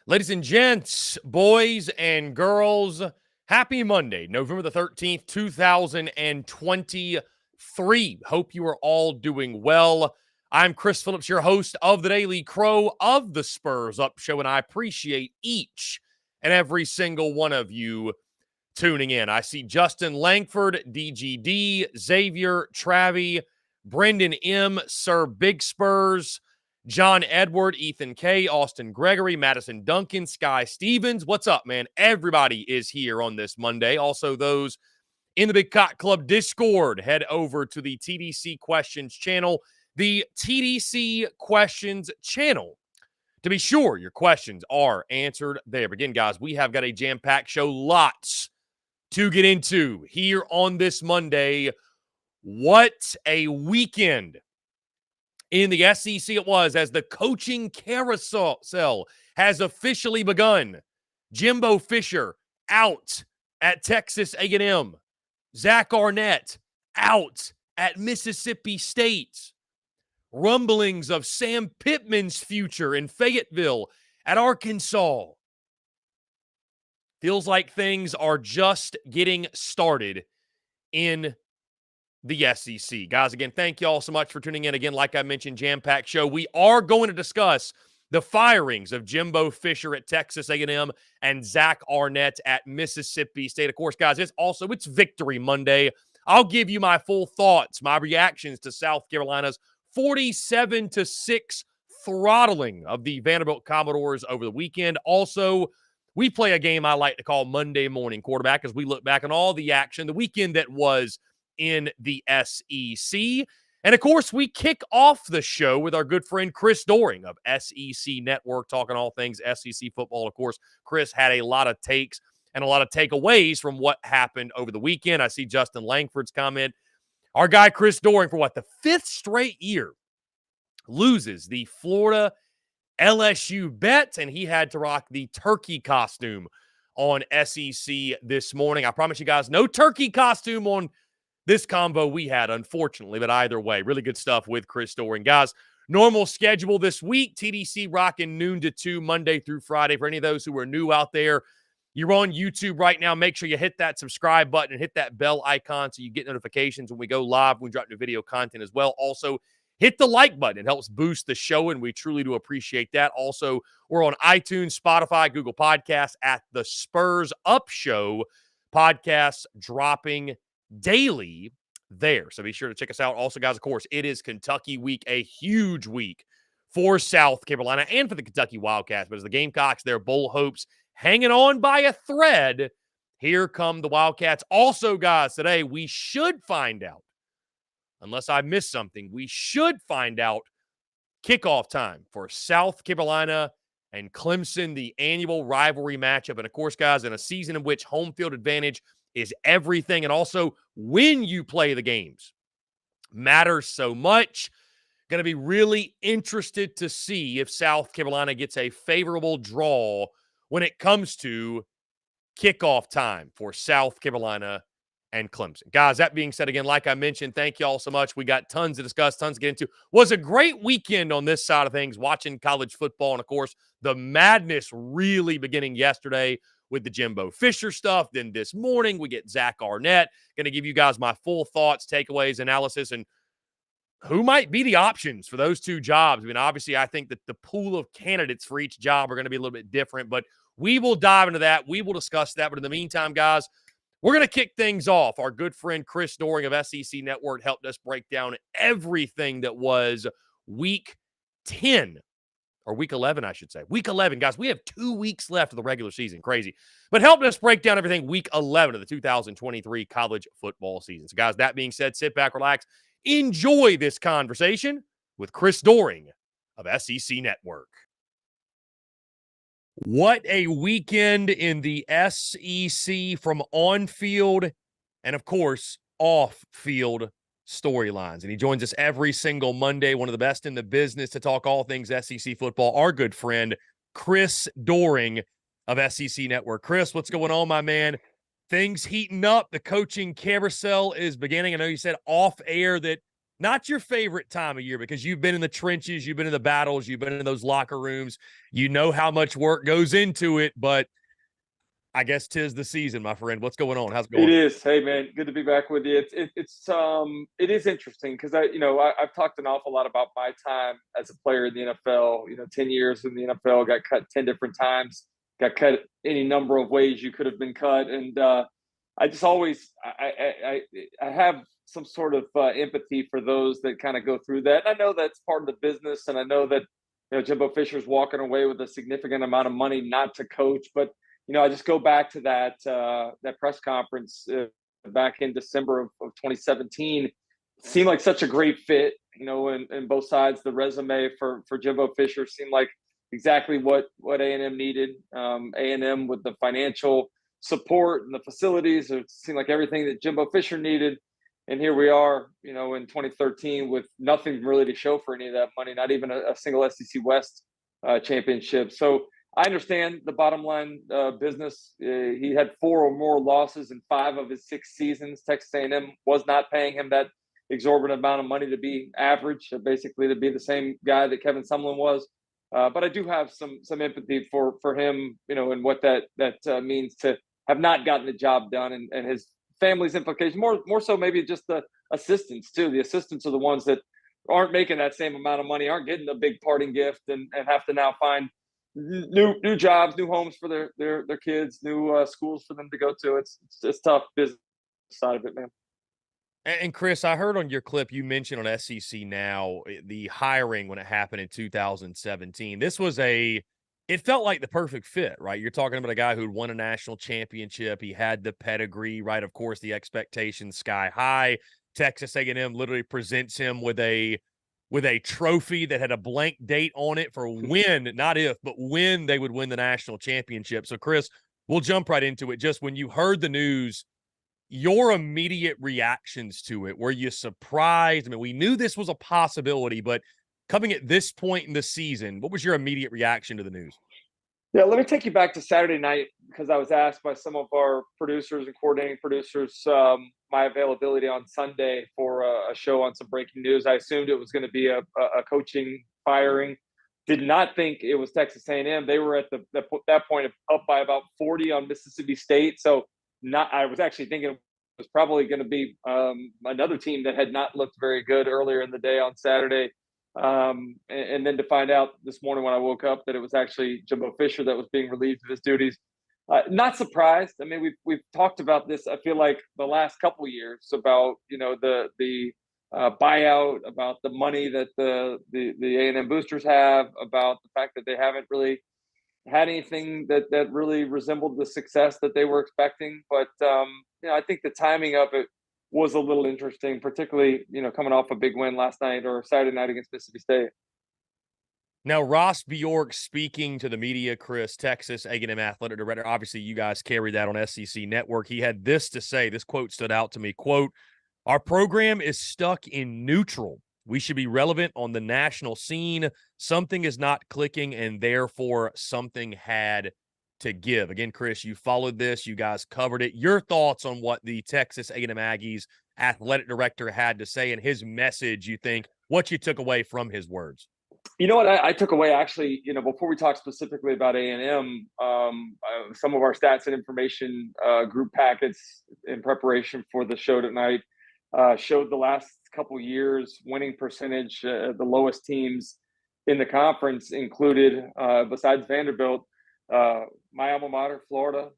Ladies and gents, boys and girls, happy Monday, November the 13th, 2023. Hope you are all doing well. I'm Chris Phillips, your host of the Daily Crow of the Spurs Up Show, and I appreciate each and every single one of you tuning in. I see Justin Langford, DGD, Xavier, Travie, Brendan M, Sir Big Spurs, John Edward, Ethan K, Austin Gregory, Madison Duncan, Sky Stevens. What's up, man? Everybody is here on this Monday. Also, those in the Big Cock Club Discord, head over to the TDC Questions channel. The TDC Questions channel. To be sure, your questions are answered there. But again, guys, we have got a jam-packed show. Lots to get into here on this Monday. What a weekend in the SEC it was, as the coaching carousel has officially begun. Jimbo Fisher out at Texas A&M. Zach Arnett out at Mississippi State. Rumblings of Sam Pittman's future in Fayetteville at Arkansas. Feels like things are just getting started in the SEC. Guys, again, thank you all so much for tuning in. Again, like I mentioned, jam-packed show. We are going to discuss the firings of Jimbo Fisher at Texas A&M and Zach Arnett at Mississippi State. Of course, guys, it's Victory Monday. I'll give you my full thoughts, my reactions to South Carolina's 47-6 throttling of the Vanderbilt Commodores over the weekend. Also, we play a game I like to call Monday Morning Quarterback as we look back on all the action, the weekend that was in the SEC. And of course, we kick off the show with our good friend Chris Doring of SEC Network, talking all things SEC football. Of course, Chris had a lot of takes and a lot of takeaways from what happened over the weekend. I see Justin Langford's comment. Our guy Chris Doring, for the fifth straight year, loses the Florida LSU bet, and he had to rock the turkey costume on SEC this morning. I promise you guys, no turkey costume on this combo we had, unfortunately, but either way, really good stuff with Chris Doring. Guys, normal schedule this week, TDC rocking noon to 2, Monday through Friday. For any of those who are new out there, you're on YouTube right now, make sure you hit that subscribe button and hit that bell icon so you get notifications when we go live, when we drop new video content as well. Also, hit the like button. It helps boost the show, and we truly do appreciate that. Also, we're on iTunes, Spotify, Google Podcasts at the Spurs Up Show. Podcasts dropping daily there. So be sure to check us out. Also, guys, of course, it is Kentucky week, a huge week for South Carolina and for the Kentucky Wildcats. But as the Gamecocks, their bowl hopes hanging on by a thread, here come the Wildcats. Also, guys, today we should find out, unless I missed something, we should find out kickoff time for South Carolina and Clemson, the annual rivalry matchup. And of course, guys, in a season in which home field advantage is everything, and also when you play the games matters so much. Going to be really interested to see if South Carolina gets a favorable draw when it comes to kickoff time for South Carolina and Clemson. Guys, that being said, again, like I mentioned, thank you all so much. We got tons to discuss, tons to get into. Was a great weekend on this side of things, watching college football, and of course, the madness really beginning yesterday with the Jimbo Fisher stuff. Then this morning, we get Zach Arnett. Going to give you guys my full thoughts, takeaways, analysis, and who might be the options for those two jobs. I mean, obviously, I think that the pool of candidates for each job are going to be a little bit different, but we will dive into that. We will discuss that. But in the meantime, guys, we're going to kick things off. Our good friend Chris Doring of SEC Network helped us break down everything that was week 10. Or week 11, I should say. Week 11, guys, we have 2 weeks left of the regular season. Crazy. But helping us break down everything week 11 of the 2023 college football season. So, guys, that being said, sit back, relax, enjoy this conversation with Chris Doring of SEC Network. What a weekend in the SEC from on-field and, of course, off-field storylines. And he joins us every single Monday, one of the best in the business to talk all things SEC football, our good friend, Chris Doring of SEC Network. Chris, what's going on, my man? Things heating up. The coaching carousel is beginning. I know you said off air that Not your favorite time of year because you've been in the trenches, you've been in the battles, you've been in those locker rooms. You know how much work goes into it, but I guess 'tis the season, my friend. What's going on? How's it It going? is. Hey, man, good to be back with you. It is interesting because I've talked an awful lot about my time as a player in the NFL. 10 years in the NFL, got cut 10 different times, got cut any number of ways you could have been cut, and I just always I have some sort of empathy for those that kind of go through that. And I know that's part of the business, and I know that Jimbo Fisher's walking away with a significant amount of money not to coach, but I just go back to that press conference back in December of 2017. Seemed like such a great fit, in both sides. The resume for Jimbo Fisher seemed like exactly what A&M needed. A&M with the financial support and the facilities, it seemed like everything that Jimbo Fisher needed. And here we are, in 2013 with nothing really to show for any of that money, not even a single SEC West championship. So I understand the bottom line business. He had 4 or more losses in 5 of his 6 seasons. Texas A&M was not paying him that exorbitant amount of money to be average, basically to be the same guy that Kevin Sumlin was. But I do have some empathy for him, and what that means to have not gotten the job done, and his family's implications. More so maybe just the assistants too. The assistants are the ones that aren't making that same amount of money, aren't getting a big parting gift, and have to now find new jobs, new homes for their kids, new schools for them to go to. It's tough business side of it, man. And Chris, I heard on your clip you mentioned on SEC Now the hiring when it happened in 2017. It felt like the perfect fit, right? You're talking about a guy who'd won a national championship. He had the pedigree, right? Of course, the expectations sky high. Texas A&M literally presents him with a trophy that had a blank date on it for when, not if, but when they would win the national championship. So, Chris, we'll jump right into it. Just when you heard the news, your immediate reactions to it, were you surprised? I mean, we knew this was a possibility, but coming at this point in the season, what was your immediate reaction to the news? Yeah, let me take you back to Saturday night because I was asked by some of our producers and coordinating producers my availability on Sunday for a show on some breaking news. I assumed it was going to be a coaching firing. Did not think it was Texas A&M. They were at that point up by about 40 on Mississippi State. So I was actually thinking it was probably going to be another team that had not looked very good earlier in the day on Saturday. And then to find out this morning when I woke up that it was actually Jimbo Fisher that was being relieved of his duties. Not surprised. I mean, we've talked about this. I feel like the last couple of years about the buyout, about the money that the A&M boosters have, about the fact that they haven't really had anything that really resembled the success that they were expecting. But I think the timing of it was a little interesting, particularly coming off a big win last night or Saturday night against Mississippi State. Now, Ross Bjork speaking to the media, Chris, Texas A&M athletic director. Obviously, you guys carry that on SEC Network. He had this to say. This quote stood out to me. Quote, "Our program is stuck in neutral. We should be relevant on the national scene. Something is not clicking, and therefore something had to give." Again, Chris, you followed this. You guys covered it. Your thoughts on what the Texas A&M Aggies athletic director had to say and his message, you think, what you took away from his words? You know what I took away actually, before we talk specifically about A&M, some of our stats and information group packets in preparation for the show tonight showed the last couple years winning percentage. The lowest teams in the conference included, besides Vanderbilt, my alma mater, Florida,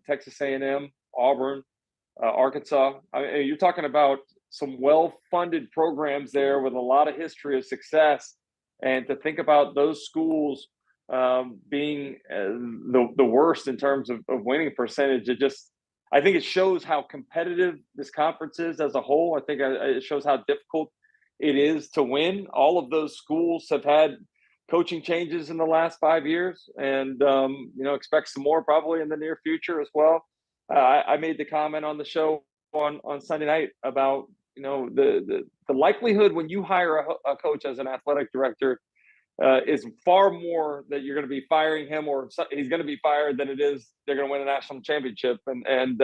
Texas A&M, Auburn, Arkansas. I mean, you're talking about some well-funded programs there with a lot of history of success. And to think about those schools being the worst in terms of winning percentage, I think it shows how competitive this conference is as a whole. I think it shows how difficult it is to win. All of those schools have had coaching changes in the last 5 years, and expect some more probably in the near future as well. I made the comment on the show on Sunday night about the likelihood when you hire a coach as an athletic director is far more that you're going to be firing him or he's going to be fired than it is they're going to win a national championship. And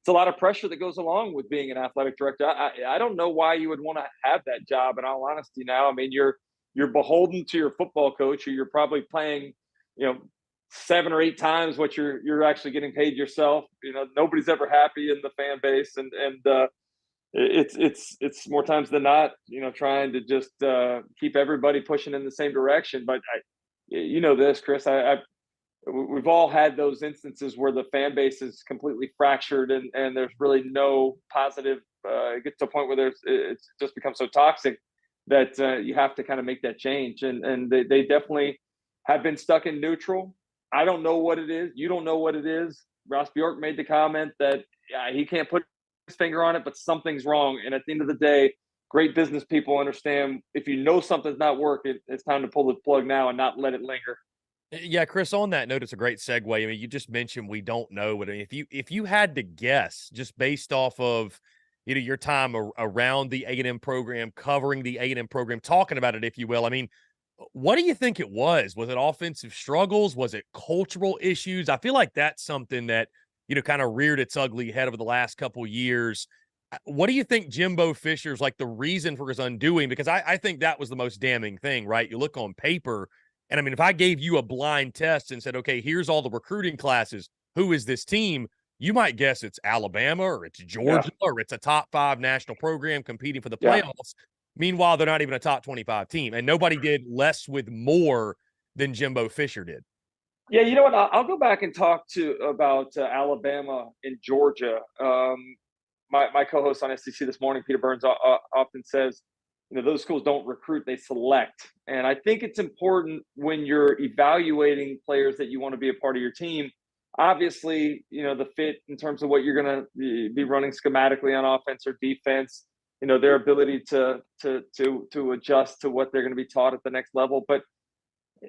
it's a lot of pressure that goes along with being an athletic director. I don't know why you would want to have that job. In all honesty, now, I mean, you're beholden to your football coach, who you're probably paying, 7 or 8 times what you're actually getting paid yourself. Nobody's ever happy in the fan base, and it's more times than not, trying to just keep everybody pushing in the same direction. But this, Chris, we've all had those instances where the fan base is completely fractured, and there's really no positive. It gets to a point where it's just become so toxic that you have to kind of make that change. And they definitely have been stuck in neutral. I don't know what it is. You don't know what it is. Ross Bjork made the comment that he can't put his finger on it, but something's wrong. And at the end of the day, great business people understand, if you know something's not working, it's time to pull the plug now and not let it linger. Yeah, Chris, on that note, it's a great segue. I mean, you just mentioned we don't know, but if you had to guess, just based off of your time around the A&M program, covering the A&M program, talking about it, if you will, I mean, what do you think it was? Was it offensive struggles? Was it cultural issues? I feel like that's something that kind of reared its ugly head over the last couple of years. What do you think Jimbo Fisher's like the reason for his undoing? Because I think that was the most damning thing, right? You look on paper, and I mean, if I gave you a blind test and said, okay, here's all the recruiting classes, who is this team? You might guess it's Alabama or it's Georgia or it's a top 5 national program competing for the playoffs. Meanwhile, they're not even a top 25 team, and nobody did less with more than Jimbo Fisher did. Yeah, you know what? I'll go back and talk about Alabama and Georgia. My co-host on SEC this morning, Peter Burns, often says, those schools don't recruit, they select. And I think it's important when you're evaluating players that you want to be a part of your team. Obviously, the fit in terms of what you're going to be running schematically on offense or defense, their ability to adjust to what they're going to be taught at the next level. But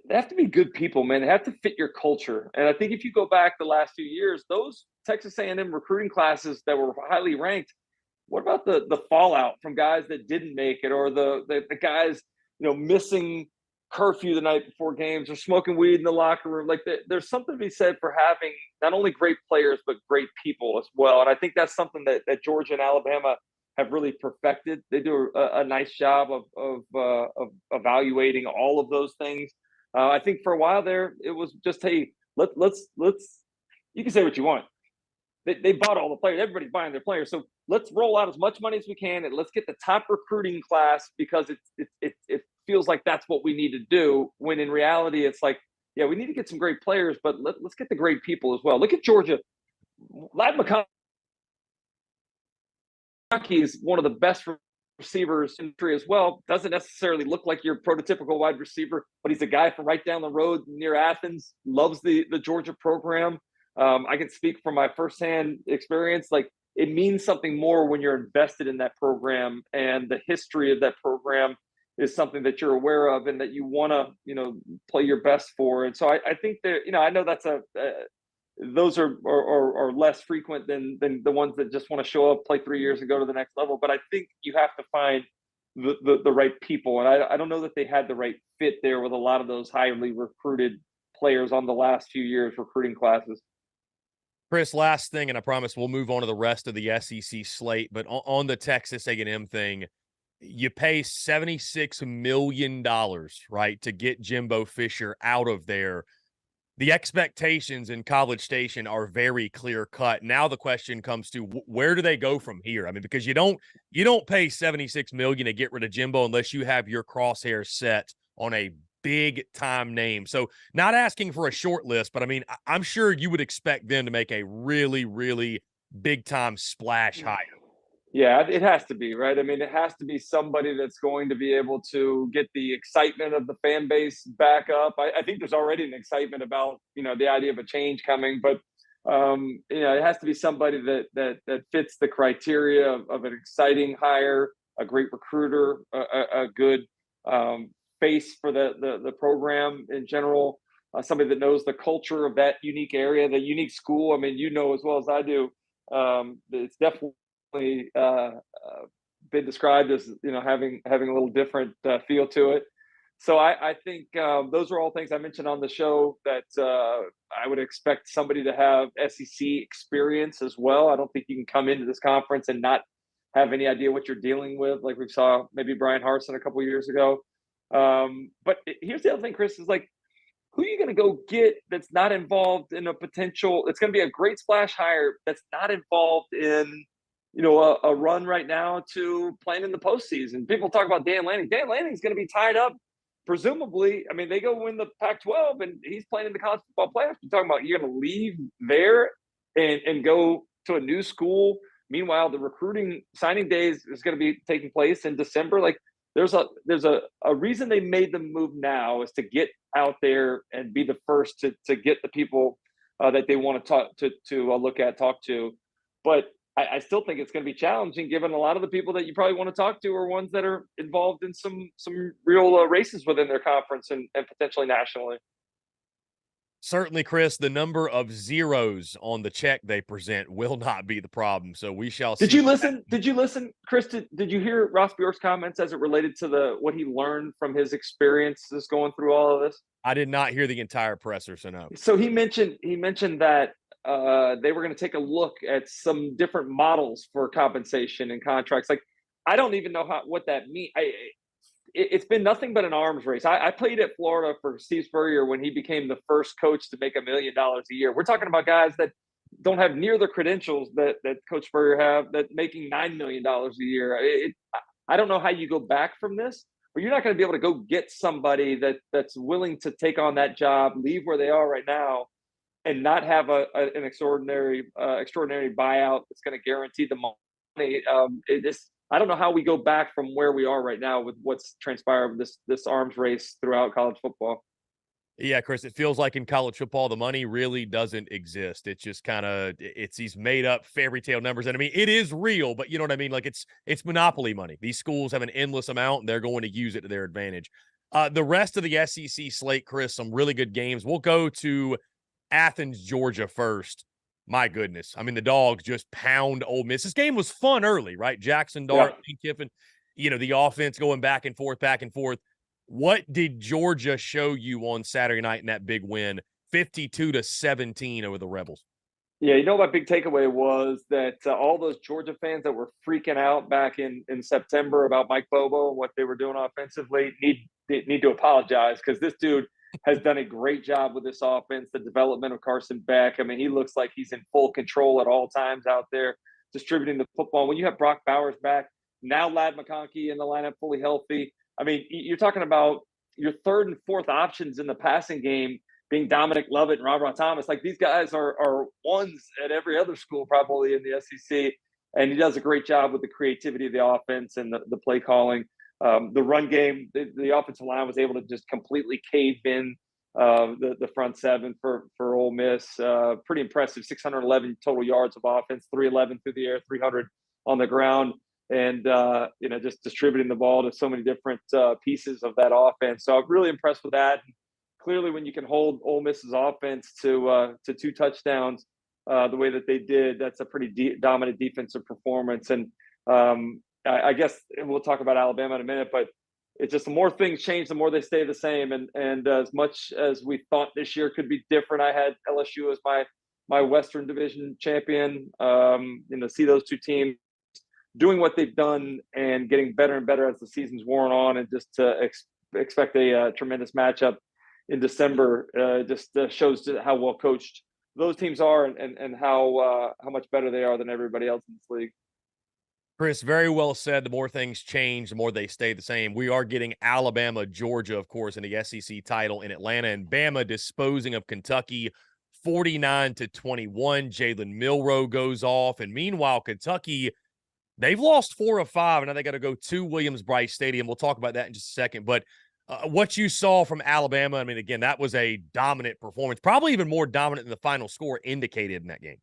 they have to be good people, man. They have to fit your culture. And I think if you go back the last few years, those Texas A&M recruiting classes that were highly ranked, what about the fallout from guys that didn't make it, or the guys, missing curfew the night before games, or smoking weed in the locker room? Like, there's something to be said for having not only great players, but great people as well. And I think that's something that Georgia and Alabama have really perfected. They do a nice job of evaluating all of those things. I think for a while there, it was just, hey, let's. You can say what you want. They bought all the players. Everybody's buying their players. So let's roll out as much money as we can, and let's get the top recruiting class, because it feels like that's what we need to do. When in reality, it's like, yeah, we need to get some great players, but let's get the great people as well. Look at Georgia. Ladd McConkey is one of the best receivers in the country as well. Doesn't necessarily look like your prototypical wide receiver, but he's a guy from right down the road near Athens. Loves the Georgia program. I can speak from my firsthand experience. Like, it means something more when you're invested in that program, and the history of that program is something that you're aware of and that you want to, play your best for. And so I think that, I know that's those are less frequent than the ones that just want to show up, play 3 years, and go to the next level. But I think you have to find the right people. And I don't know that they had the right fit there with a lot of those highly recruited players on the last few years recruiting classes. Chris, last thing, and I promise we'll move on to the rest of the SEC slate, but on the Texas A&M thing, you pay $76 million, right, to get Jimbo Fisher out of there. The expectations in College Station are very clear cut. Now the question comes to, where do they go from here? I mean, because you don't pay $76 million to get rid of Jimbo unless you have your crosshairs set on a big time name. So not asking for a short list, but I mean, I'm sure you would expect them to make a really, really big time splash hire. Yeah, it has to be, right? I mean, it has to be somebody that's going to be able to get the excitement of the fan base back up. I think there's already an excitement about, the idea of a change coming, but it has to be somebody that fits the criteria of an exciting hire, a great recruiter, a good face for the program in general, somebody that knows the culture of that unique area, the unique school. I mean, as well as I do, it's definitely been described as having a little different feel to it. So I think those are all things I mentioned on the show that I would expect somebody to have SEC experience as well. I don't think you can come into this conference and not have any idea what you're dealing with, like we saw maybe Brian Harsin a couple of years ago. But here's the other thing, Chris, is like, who are you going to go get that's not involved in a potential? It's going to be a great splash hire that's not involved in, a run right now to playing in the postseason. People talk about Dan Lanning. Dan Lanning's going to be tied up, presumably. I mean, they go win the Pac-12, and he's playing in the college football playoffs. You're talking about you're going to leave there and go to a new school. Meanwhile, the recruiting signing days is going to be taking place in December. Like, there's a reason they made the move now is to get out there and be the first to get the people that they want to talk to. But I still think it's going to be challenging, given a lot of the people that you probably want to talk to are ones that are involved in some real races within their conference and potentially nationally. Certainly, Chris, the number of zeros on the check they present will not be the problem. So we shall see. Did you listen, Chris? Did you hear Ross Bjork's comments as it related to what he learned from his experiences going through all of this? I did not hear the entire presser, so no. So he mentioned that they were going to take a look at some different models for compensation and contracts. Like, I don't even know what that means. It's been nothing but an arms race. I played at Florida for Steve Spurrier when he became the first coach to make $1 million a year. We're talking about guys that don't have near the credentials that Coach Spurrier have, that making $9 million a year. I don't know how you go back from this, but you're not going to be able to go get somebody that's willing to take on that job, leave where they are right now, and not have an extraordinary buyout that's going to guarantee the money. I don't know how we go back from where we are right now with what's transpired with this arms race throughout college football. Yeah, Chris, it feels like in college football, the money really doesn't exist. It's just it's these made up fairy tale numbers. And I mean, it is real, but you know what I mean? Like, it's monopoly money. These schools have an endless amount and they're going to use it to their advantage. The rest of the SEC slate, Chris, some really good games. We'll go to Athens, Georgia first. My goodness. I mean, the Dogs just pound Ole Miss. This game was fun early, right? Jackson Dart, Lane Kiffin, the offense going back and forth, back and forth. What did Georgia show you on Saturday night in that big win, 52-17 over the Rebels? Yeah, my big takeaway was that all those Georgia fans that were freaking out back in September about Mike Bobo and what they were doing offensively need to apologize, because this dude has done a great job with this offense, the development of Carson Beck. I mean, he looks like he's in full control at all times out there, distributing the football. When you have Brock Bowers back, now Ladd McConkey in the lineup fully healthy, I mean, you're talking about your third and fourth options in the passing game being Dominic Lovett and Robert Thomas. Like, these guys are ones at every other school probably in the SEC, and he does a great job with the creativity of the offense and the play calling. The run game, the offensive line was able to just completely cave in the front seven for Ole Miss. Pretty impressive, 611 total yards of offense, 311 through the air, 300 on the ground, and just distributing the ball to so many different pieces of that offense. So I'm really impressed with that. Clearly, when you can hold Ole Miss's offense to 2 touchdowns the way that they did, that's a pretty dominant defensive performance. And I guess we'll talk about Alabama in a minute, but it's just the more things change, the more they stay the same. And as much as we thought this year could be different, I had LSU as my Western Division champion. See those two teams doing what they've done and getting better and better as the season's worn on, and just to expect a tremendous matchup in December just shows how well coached those teams are and how much better they are than everybody else in this league. Chris, very well said. The more things change, the more they stay the same. We are getting Alabama, Georgia, of course, in the SEC title in Atlanta, and Bama disposing of Kentucky 49-21. Jalen Milroe goes off. And meanwhile, Kentucky, they've lost 4 of 5, and now they got to go to Williams-Brice Stadium. We'll talk about that in just a second. But what you saw from Alabama, I mean, again, that was a dominant performance, probably even more dominant than the final score indicated in that game.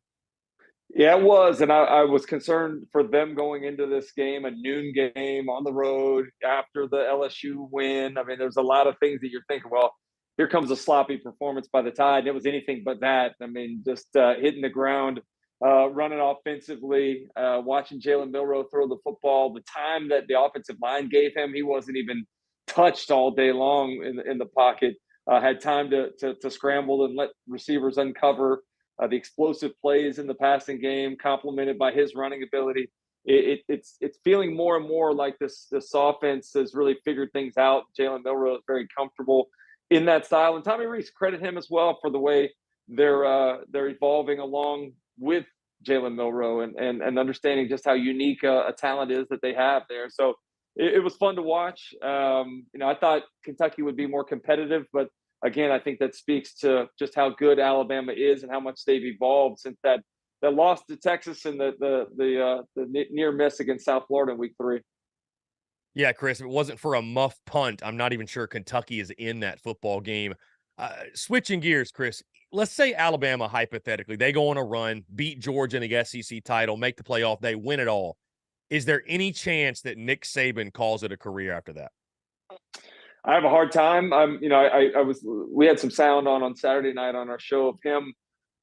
Yeah, it was. And I was concerned for them going into this game, a noon game on the road after the LSU win. I mean, there's a lot of things that you're thinking, well, here comes a sloppy performance by the Tide. And it was anything but that. I mean, just hitting the ground, running offensively, watching Jalen Milroe throw the football. The time that the offensive line gave him, he wasn't even touched all day long in the pocket. Had time to scramble and let receivers uncover. The explosive plays in the passing game, complemented by his running ability. It's feeling more and more like this offense has really figured things out. Jalen Milroe is very comfortable in that style, and Tommy Rees, credit him as well for the way they're evolving along with Jalen Milroe and understanding just how unique a talent is that they have there. So it was fun to watch. I thought Kentucky would be more competitive, but again, I think that speaks to just how good Alabama is and how much they've evolved since that loss to Texas and the near miss against South Florida in week 3. Yeah, Chris, if it wasn't for a muff punt, I'm not even sure Kentucky is in that football game. Switching gears, Chris, let's say Alabama, hypothetically, they go on a run, beat Georgia in the SEC title, make the playoff, they win it all. Is there any chance that Nick Saban calls it a career after that? I have a hard time. We had some sound on Saturday night on our show of him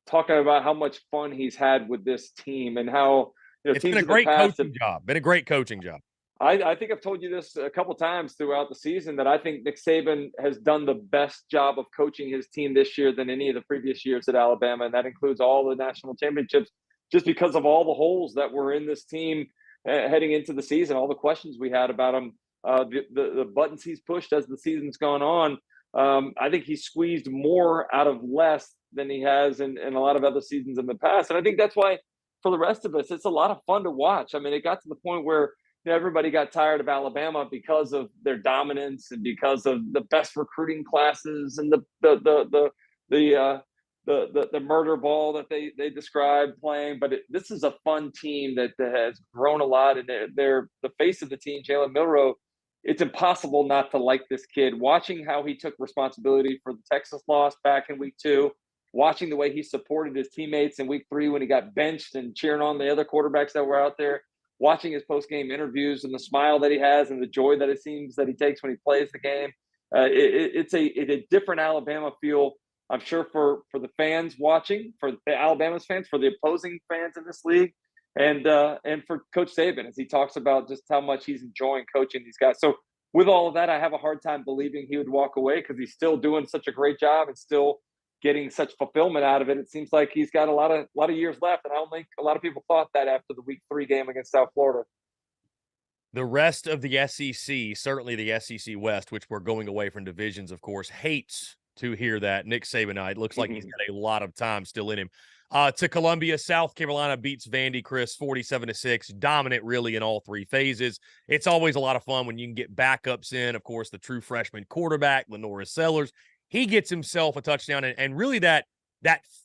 talking about how much fun he's had with this team and how it's teams been a great coaching job. Been a great coaching job. I think I've told you this a couple times throughout the season that I think Nick Saban has done the best job of coaching his team this year than any of the previous years at Alabama, and that includes all the national championships, just because of all the holes that were in this team heading into the season, all the questions we had about him, the buttons he's pushed as the season's gone on. I think he's squeezed more out of less than he has in a lot of other seasons in the past, and I think that's why for the rest of us, it's a lot of fun to watch. I mean, it got to the point where everybody got tired of Alabama because of their dominance and because of the best recruiting classes and the murder ball that they describe playing. But this is a fun team that has grown a lot, and they're the face of the team, Jalen Milroe. It's impossible not to like this kid. Watching how he took responsibility for the Texas loss back in week 2, watching the way he supported his teammates in week 3 when he got benched and cheering on the other quarterbacks that were out there, watching his post-game interviews and the smile that he has and the joy that it seems that he takes when he plays the game. It's a different Alabama feel, I'm sure, for the fans watching, for the Alabama's fans, for the opposing fans in this league, and for Coach Saban as he talks about just how much he's enjoying coaching these guys. So with all of that, I have a hard time believing he would walk away because he's still doing such a great job and still getting such fulfillment out of it. It seems like he's got a lot of years left, and I don't think a lot of people thought that after the week 3 game against South Florida. The rest of the SEC, certainly the SEC West, which we're going away from divisions, of course, hates to hear that. Nick Saban, it looks like he's got a lot of time still in him. To Columbia, South Carolina beats Vandy, Chris, 47-6, dominant really in all 3 phases. It's always a lot of fun when you can get backups in. Of course, the true freshman quarterback, Lenora Sellers, he gets himself a touchdown, and really that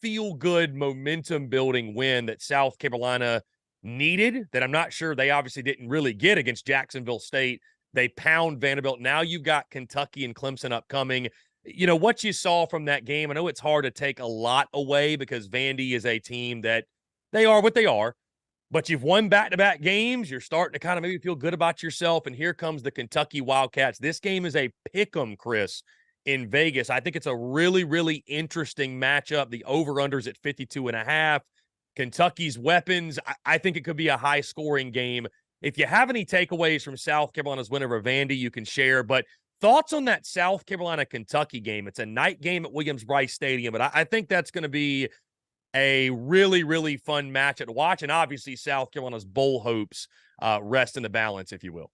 feel-good momentum-building win that South Carolina needed, that I'm not sure they obviously didn't really get against Jacksonville State. They pound Vanderbilt. Now you've got Kentucky and Clemson upcoming. What you saw from that game, I know it's hard to take a lot away because Vandy is a team that they are what they are, but you've won back-to-back games. You're starting to kind of maybe feel good about yourself, and here comes the Kentucky Wildcats. This game is a pick-em, Chris, in Vegas. I think it's a really, really interesting matchup. The over-under's at 52.5. Kentucky's weapons, I think it could be a high-scoring game. If you have any takeaways from South Carolina's win over Vandy, you can share. But thoughts on that South Carolina-Kentucky game? It's a night game at Williams-Brice Stadium, but I think that's going to be a really, really fun match to watch. And obviously, South Carolina's bowl hopes rest in the balance, if you will.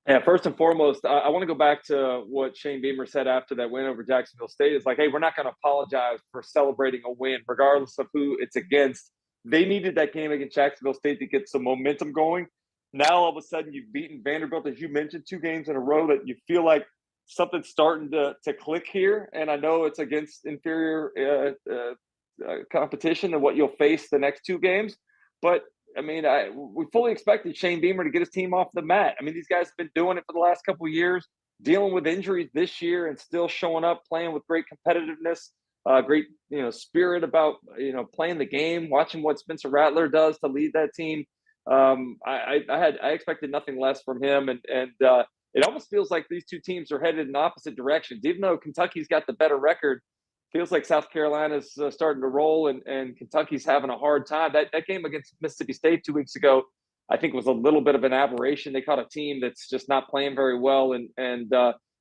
Yeah, first and foremost, I want to go back to what Shane Beamer said after that win over Jacksonville State. It's like, hey, we're not going to apologize for celebrating a win, regardless of who it's against. They needed that game against Jacksonville State to get some momentum going. Now, all of a sudden, you've beaten Vanderbilt, as you mentioned, 2 games in a row that you feel like something's starting to click here. And I know it's against inferior competition and what you'll face the next 2 games. But I mean, we fully expected Shane Beamer to get his team off the mat. I mean, these guys have been doing it for the last couple of years, dealing with injuries this year and still showing up, playing with great competitiveness, great, spirit about, playing the game, watching what Spencer Rattler does to lead that team. I expected nothing less from him. And it almost feels like these 2 teams are headed in opposite directions. Even though Kentucky's got the better record, feels like South Carolina's starting to roll and Kentucky's having a hard time. That game against Mississippi State 2 weeks ago, I think was a little bit of an aberration. They caught a team that's just not playing very well, and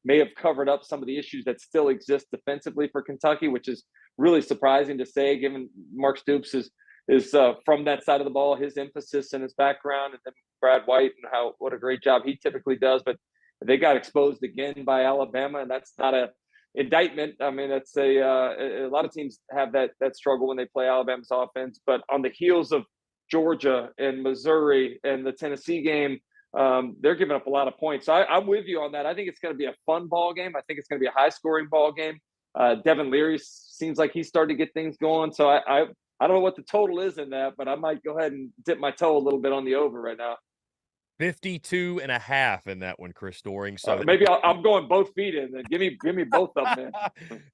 may have covered up some of the issues that still exist defensively for Kentucky, which is really surprising to say, given Mark Stoops is from that side of the ball, his emphasis and his background, and then Brad White and what a great job he typically does. But they got exposed again by Alabama, and that's not a indictment. I mean, that's a lot of teams have that struggle when they play Alabama's offense. But on the heels of Georgia and Missouri and the Tennessee game, they're giving up a lot of points. So I'm with you on that. I think it's going to be a fun ball game. I think it's going to be a high-scoring ball game. Devin Leary seems like he's starting to get things going. So I don't know what the total is in that, but I might go ahead and dip my toe a little bit on the over right now. 52.5 in that one, Chris Doring. So maybe I'm going both feet in. Then give me both of them.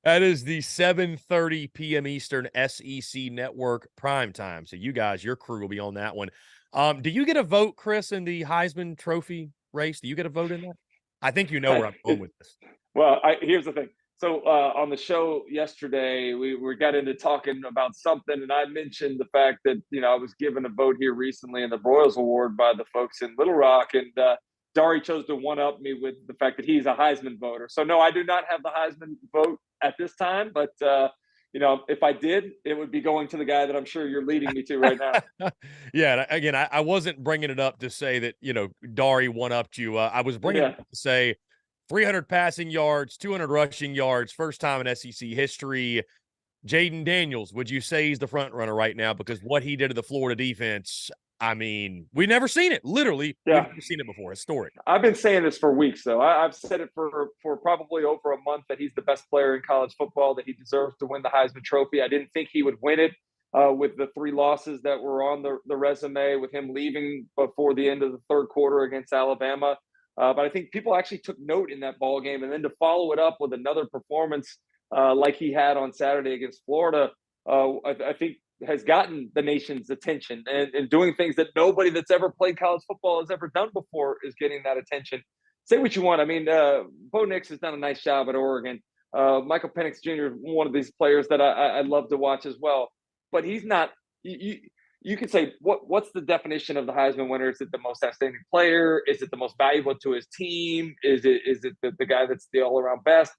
That is the 7:30 p.m. Eastern SEC Network prime time. So you guys, your crew will be on that one. Do you get a vote, Chris, in the Heisman Trophy race? Do you get a vote in that? I think you know where I'm going with this. Well, here's the thing. So on the show yesterday, we got into talking about something, and I mentioned the fact that, I was given a vote here recently in the Broyles Award by the folks in Little Rock, and Dari chose to one-up me with the fact that he's a Heisman voter. So, no, I do not have the Heisman vote at this time, but, if I did, it would be going to the guy that I'm sure you're leading me to right now. Yeah, again, I wasn't bringing it up to say that, Dari one-upped you. I was bringing it up to say 300 passing yards, 200 rushing yards, first time in SEC history. Jaden Daniels, would you say he's the front runner right now? Because what he did to the Florida defense, I mean, we've never seen it. Literally, we've never seen it before. Historic. I've been saying this for weeks, though. I've said it for probably over a month that he's the best player in college football, that he deserves to win the Heisman Trophy. I didn't think he would win it with the 3 losses that were on the resume, with him leaving before the end of the third quarter against Alabama. But I think people actually took note in that ball game, and then to follow it up with another performance like he had on Saturday against Florida, I think has gotten the nation's attention, and doing things that nobody that's ever played college football has ever done before is getting that attention. Say what you want. I mean, Bo Nix has done a nice job at Oregon. Michael Penix Jr. is one of these players that I love to watch as well, but he's not. You could say, what's the definition of the Heisman winner? Is it the most outstanding player? Is it the most valuable to his team? Is it the guy that's the all-around best?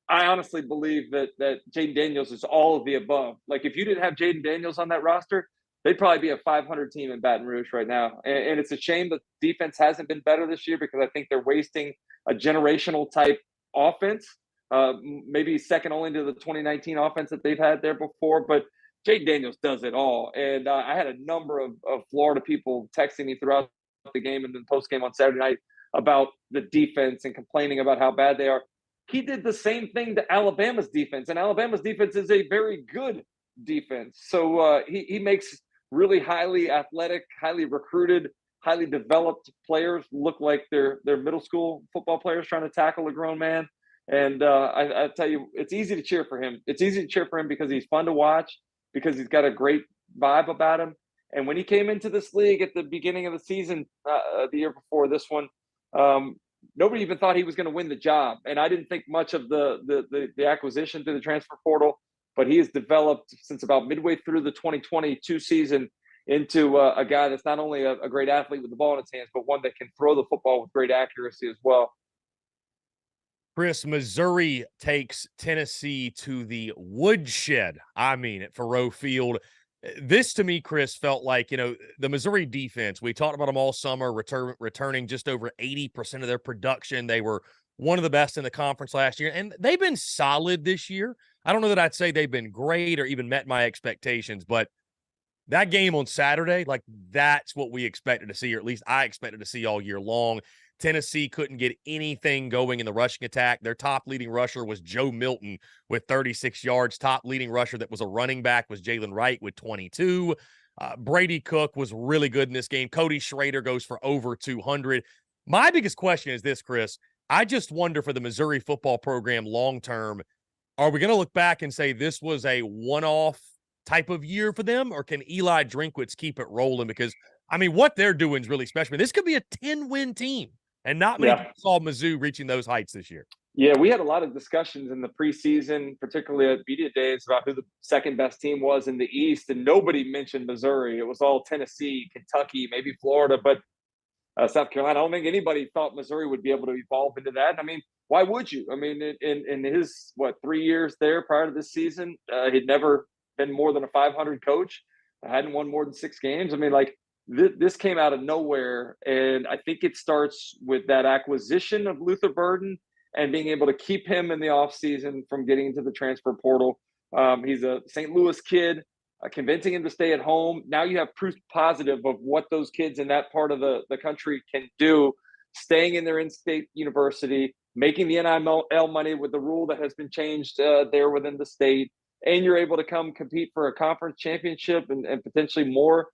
I honestly believe that Jaden Daniels is all of the above. Like, if you didn't have Jaden Daniels on that roster, they'd probably be a 500 team in Baton Rouge right now. And it's a shame that defense hasn't been better this year, because I think they're wasting a generational type offense, maybe second only to the 2019 offense that they've had there before. But Jaden Daniels does it all. And I had a number of Florida people texting me throughout the game and then post-game on Saturday night about the defense and complaining about how bad they are. He did the same thing to Alabama's defense, and Alabama's defense is a very good defense. So he makes really highly athletic, highly recruited, highly developed players look like they're middle school football players trying to tackle a grown man. And I tell you, it's easy to cheer for him. It's easy to cheer for him because he's fun to watch, because he's got a great vibe about him. And when he came into this league at the beginning of the season, the year before this one, nobody even thought he was going to win the job. And I didn't think much of the acquisition through the transfer portal, but he has developed since about midway through the 2022 season into a guy that's not only a great athlete with the ball in his hands, but one that can throw the football with great accuracy as well. Chris, Missouri takes Tennessee to the woodshed. I mean, at Faurot Field. This, to me, Chris, felt like, the Missouri defense, we talked about them all summer, returning just over 80% of their production. They were one of the best in the conference last year, and they've been solid this year. I don't know that I'd say they've been great or even met my expectations, but that game on Saturday, like, that's what we expected to see, or at least I expected to see all year long. Tennessee couldn't get anything going in the rushing attack. Their top leading rusher was Joe Milton with 36 yards. Top leading rusher that was a running back was Jalen Wright with 22. Brady Cook was really good in this game. Cody Schrader goes for over 200. My biggest question is this, Chris. I just wonder, for the Missouri football program long-term, are we going to look back and say this was a one-off type of year for them, or can Eli Drinkwitz keep it rolling? Because, I mean, what they're doing is really special. This could be a 10-win team. And not many people saw Mizzou reaching those heights this year. Yeah, we had a lot of discussions in the preseason, particularly at media days, about who the second best team was in the East, and nobody mentioned Missouri. It was all Tennessee, Kentucky, maybe Florida, but South Carolina. I don't think anybody thought Missouri would be able to evolve into that. I mean, why would you? I mean, in his 3 years there prior to this season, he'd never been more than a 500 coach. Hadn't won more than 6 games. I mean, like this came out of nowhere, and I think it starts with that acquisition of Luther Burden and being able to keep him in the offseason from getting into the transfer portal. He's a St. Louis kid, convincing him to stay at home. Now you have proof positive of what those kids in that part of the country can do, staying in their in-state university, making the NIL money with the rule that has been changed there within the state, and you're able to come compete for a conference championship and potentially more.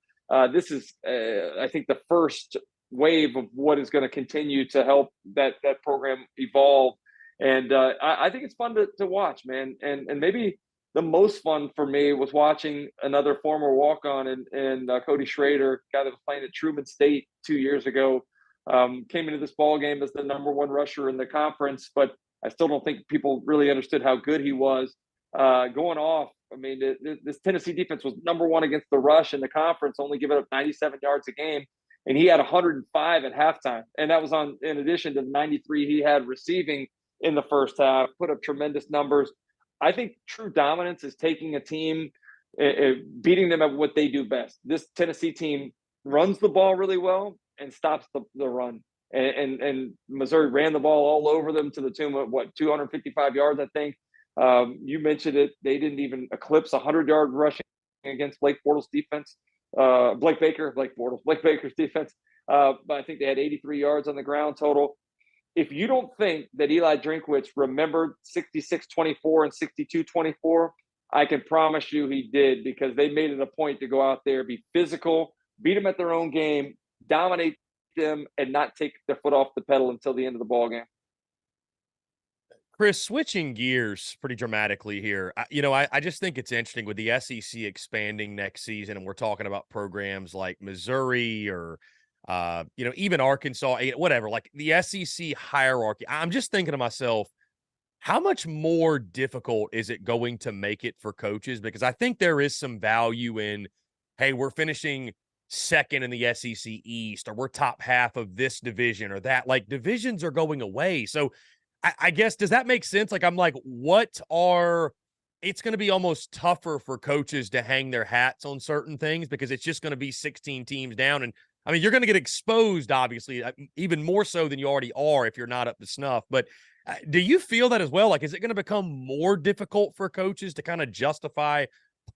This is, I think, the first wave of what is going to continue to help that program evolve. And I think it's fun to watch, man. And maybe the most fun for me was watching another former walk-on and Cody Schrader, guy that was playing at Truman State 2 years ago, came into this ball game as the number one rusher in the conference, but I still don't think people really understood how good he was. Going off, I mean, this Tennessee defense was number one against the rush in the conference, only giving up 97 yards a game, and he had 105 at halftime, and that was in addition to the 93 he had receiving in the first half. Put up tremendous numbers. I think true dominance is taking a team, beating them at what they do best. This Tennessee team runs the ball really well and stops the run. And Missouri ran the ball all over them to the tune of 255 yards, I think. You mentioned it. They didn't even eclipse 100-yard rushing against Blake Bortles' defense. Blake Baker's defense. But I think they had 83 yards on the ground total. If you don't think that Eli Drinkwitz remembered 66-24 and 62-24, I can promise you he did, because they made it a point to go out there, be physical, beat them at their own game, dominate them, and not take their foot off the pedal until the end of the ball game. Chris, switching gears pretty dramatically here. I just think it's interesting with the SEC expanding next season, and we're talking about programs like Missouri or even Arkansas, whatever, like the SEC hierarchy. I'm just thinking to myself, how much more difficult is it going to make it for coaches? Because I think there is some value in, hey, we're finishing second in the SEC East, or we're top half of this division or that. Like, divisions are going away. So I guess, does that make sense? Like, I'm like, it's going to be almost tougher for coaches to hang their hats on certain things, because it's just going to be 16 teams down. And I mean, you're going to get exposed, obviously, even more so than you already are if you're not up to snuff. But do you feel that as well? Like, is it going to become more difficult for coaches to kind of justify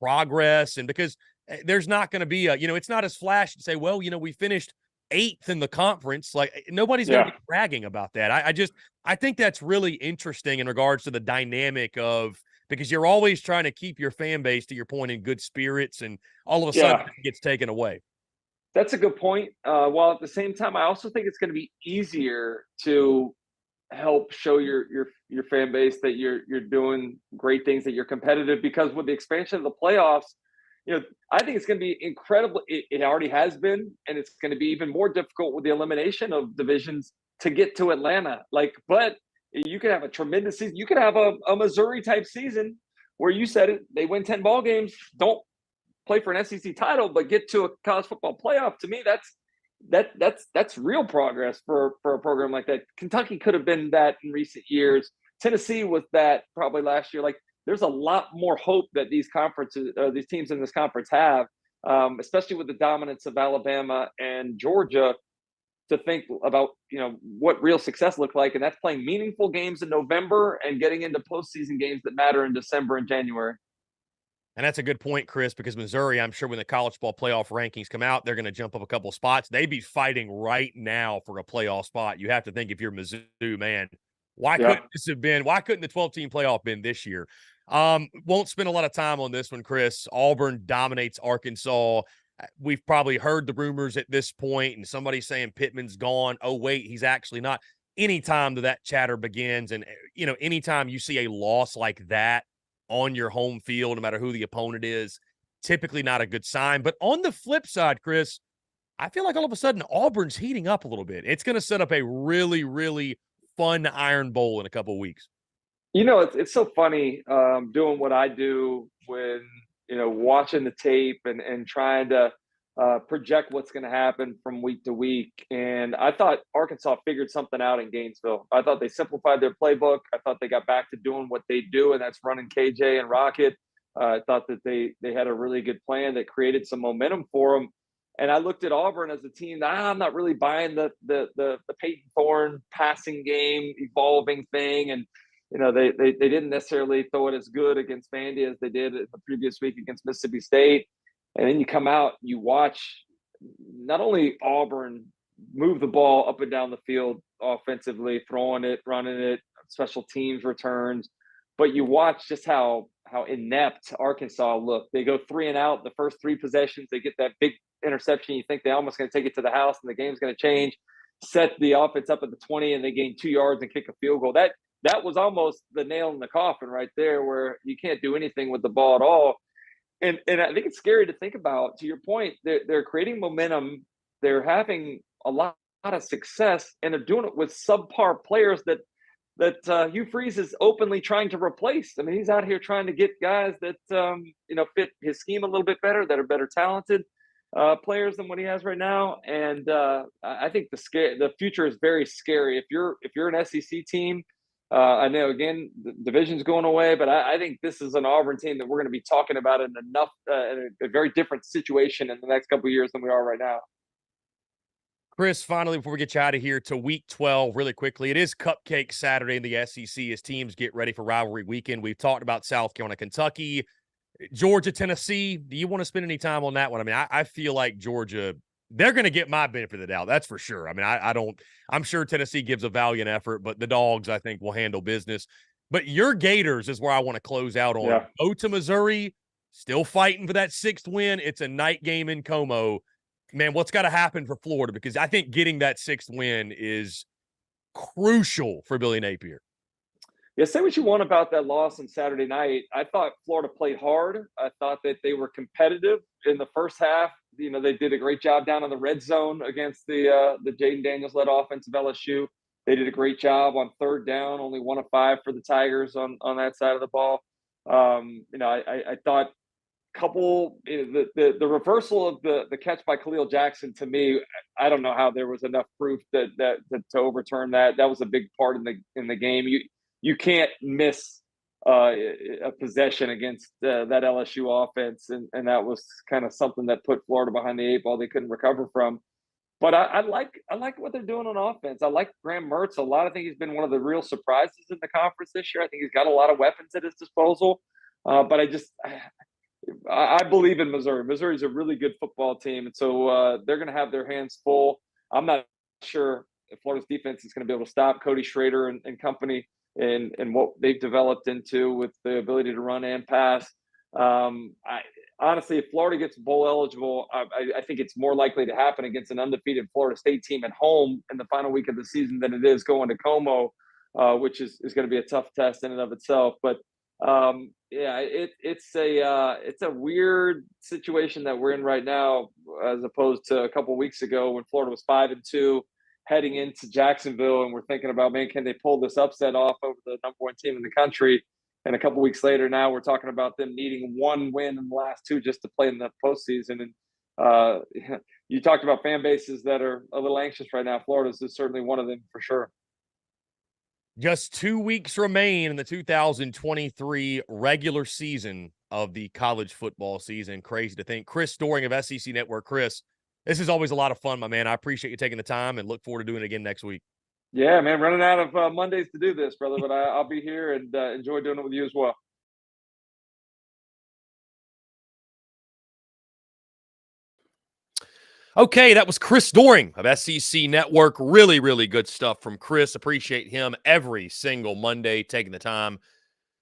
progress? And because there's not going to be it's not as flashy to say, well, we finished 8th in the conference. Like, nobody's going to be bragging about that. I think that's really interesting in regards to the dynamic of, because you're always trying to keep your fan base, to your point, in good spirits, and all of a sudden it gets taken away. That's a good point. While at the same time, I also think it's going to be easier to help show your fan base that you're doing great things, that you're competitive, because with the expansion of the playoffs, I think it's going to be incredible. It already has been, and it's going to be even more difficult with the elimination of divisions to get to Atlanta. But you could have a tremendous season. You could have a Missouri type season where you said it, they win 10 ball games, don't play for an SEC title, but get to a college football playoff. To me, that's real progress for a program like that. Kentucky could have been that in recent years. Tennessee was that probably last year. Like, there's a lot more hope that these teams in this conference have, especially with the dominance of Alabama and Georgia, to think about, what real success looked like. And that's playing meaningful games in November and getting into postseason games that matter in December and January. And that's a good point, Chris, because Missouri, I'm sure when the college ball playoff rankings come out, they're going to jump up a couple of spots. They'd be fighting right now for a playoff spot. You have to think, if you're Mizzou, man, why couldn't the 12-team playoff been this year? Won't spend a lot of time on this one, Chris. Auburn dominates Arkansas. We've probably heard the rumors at this point, and somebody saying Pittman's gone. Oh, wait, he's actually not. Anytime that chatter begins, and, anytime you see a loss like that on your home field, no matter who the opponent is, typically not a good sign. But on the flip side, Chris, I feel like all of a sudden Auburn's heating up a little bit. It's going to set up a really, really fun Iron Bowl in a couple of weeks. It's so funny doing what I do when, watching the tape and trying to project what's going to happen from week to week. And I thought Arkansas figured something out in Gainesville. I thought they simplified their playbook. I thought they got back to doing what they do, and that's running KJ and Rocket. I thought that they had a really good plan that created some momentum for them. And I looked at Auburn as a team that I'm not really buying the Peyton Thorne passing game evolving thing. And they didn't necessarily throw it as good against Vandy as they did the previous week against Mississippi State. And then you come out, you watch not only Auburn move the ball up and down the field offensively, throwing it, running it, special teams returns, but you watch just how inept Arkansas looked. They go 3 and out the first 3 possessions. They get that big interception. You think they're almost going to take it to the house and the game's going to change. Set the offense up at the 20 and they gain 2 yards and kick a field goal. That was almost the nail in the coffin right there, where you can't do anything with the ball at all. And I think it's scary to think about. To your point, they're creating momentum. They're having a lot of success, and they're doing it with subpar players that Hugh Freeze is openly trying to replace. I mean, he's out here trying to get guys that fit his scheme a little bit better, that are better talented players than what he has right now. And I think the future is very scary. If you're an SEC team. I know, again, the division's going away, but I think this is an Auburn team that we're going to be talking about in a very different situation in the next couple of years than we are right now. Chris, finally, before we get you out of here to week 12 really quickly, it is Cupcake Saturday in the SEC as teams get ready for rivalry weekend. We've talked about South Carolina, Kentucky, Georgia, Tennessee. Do you want to spend any time on that one? I mean, I feel like Georgia – they're going to get my benefit of the doubt. That's for sure. I mean, I'm sure Tennessee gives a valiant effort, but the Dogs, I think, will handle business. But your Gators is where I want to close out on. Yeah. Go to Missouri, still fighting for that 6th win. It's a night game in Como. Man, what's got to happen for Florida? Because I think getting that 6th win is crucial for Billy Napier. Yeah, say what you want about that loss on Saturday night. I thought Florida played hard. I thought that they were competitive in the first half. They did a great job down in the red zone against the Jaden Daniels-led offense of LSU. They did a great job on 3rd down, only 1 of 5 for the Tigers on that side of the ball. I thought the reversal of the catch by Khalil Jackson, to me, I don't know how there was enough proof that to overturn that. That was a big part in the game. You can't miss a possession against that LSU offense, and that was kind of something that put Florida behind the 8 ball they couldn't recover from. But I like what they're doing on offense. I like Graham Mertz a lot. I think he's been one of the real surprises in the conference this year. I think he's got a lot of weapons at his disposal. But I believe in Missouri. Missouri's a really good football team, and so they're going to have their hands full. I'm not sure if Florida's defense is going to be able to stop Cody Schrader and company and what they've developed into with the ability to run and pass. Honestly, if Florida gets bowl eligible, I think it's more likely to happen against an undefeated Florida State team at home in the final week of the season than it is going to Como, which is going to be a tough test in and of itself. But it's a weird situation that we're in right now, as opposed to a couple of weeks ago when Florida was 5-2. Heading into Jacksonville, and we're thinking about, man, can they pull this upset off over the number 1 team in the country? And a couple of weeks later, now we're talking about them needing 1 win in the last 2 just to play in the postseason. And you talked about fan bases that are a little anxious right now. Florida's is certainly one of them for sure. Just 2 weeks remain in the 2023 regular season of the college football season. Crazy to think. Chris Doring of SEC Network. Chris, this is always a lot of fun, my man. I appreciate you taking the time and look forward to doing it again next week. Yeah, man, running out of Mondays to do this, brother, but I'll be here and enjoy doing it with you as well. Okay, that was Chris Doring of SEC Network. Really, really good stuff from Chris. Appreciate him every single Monday taking the time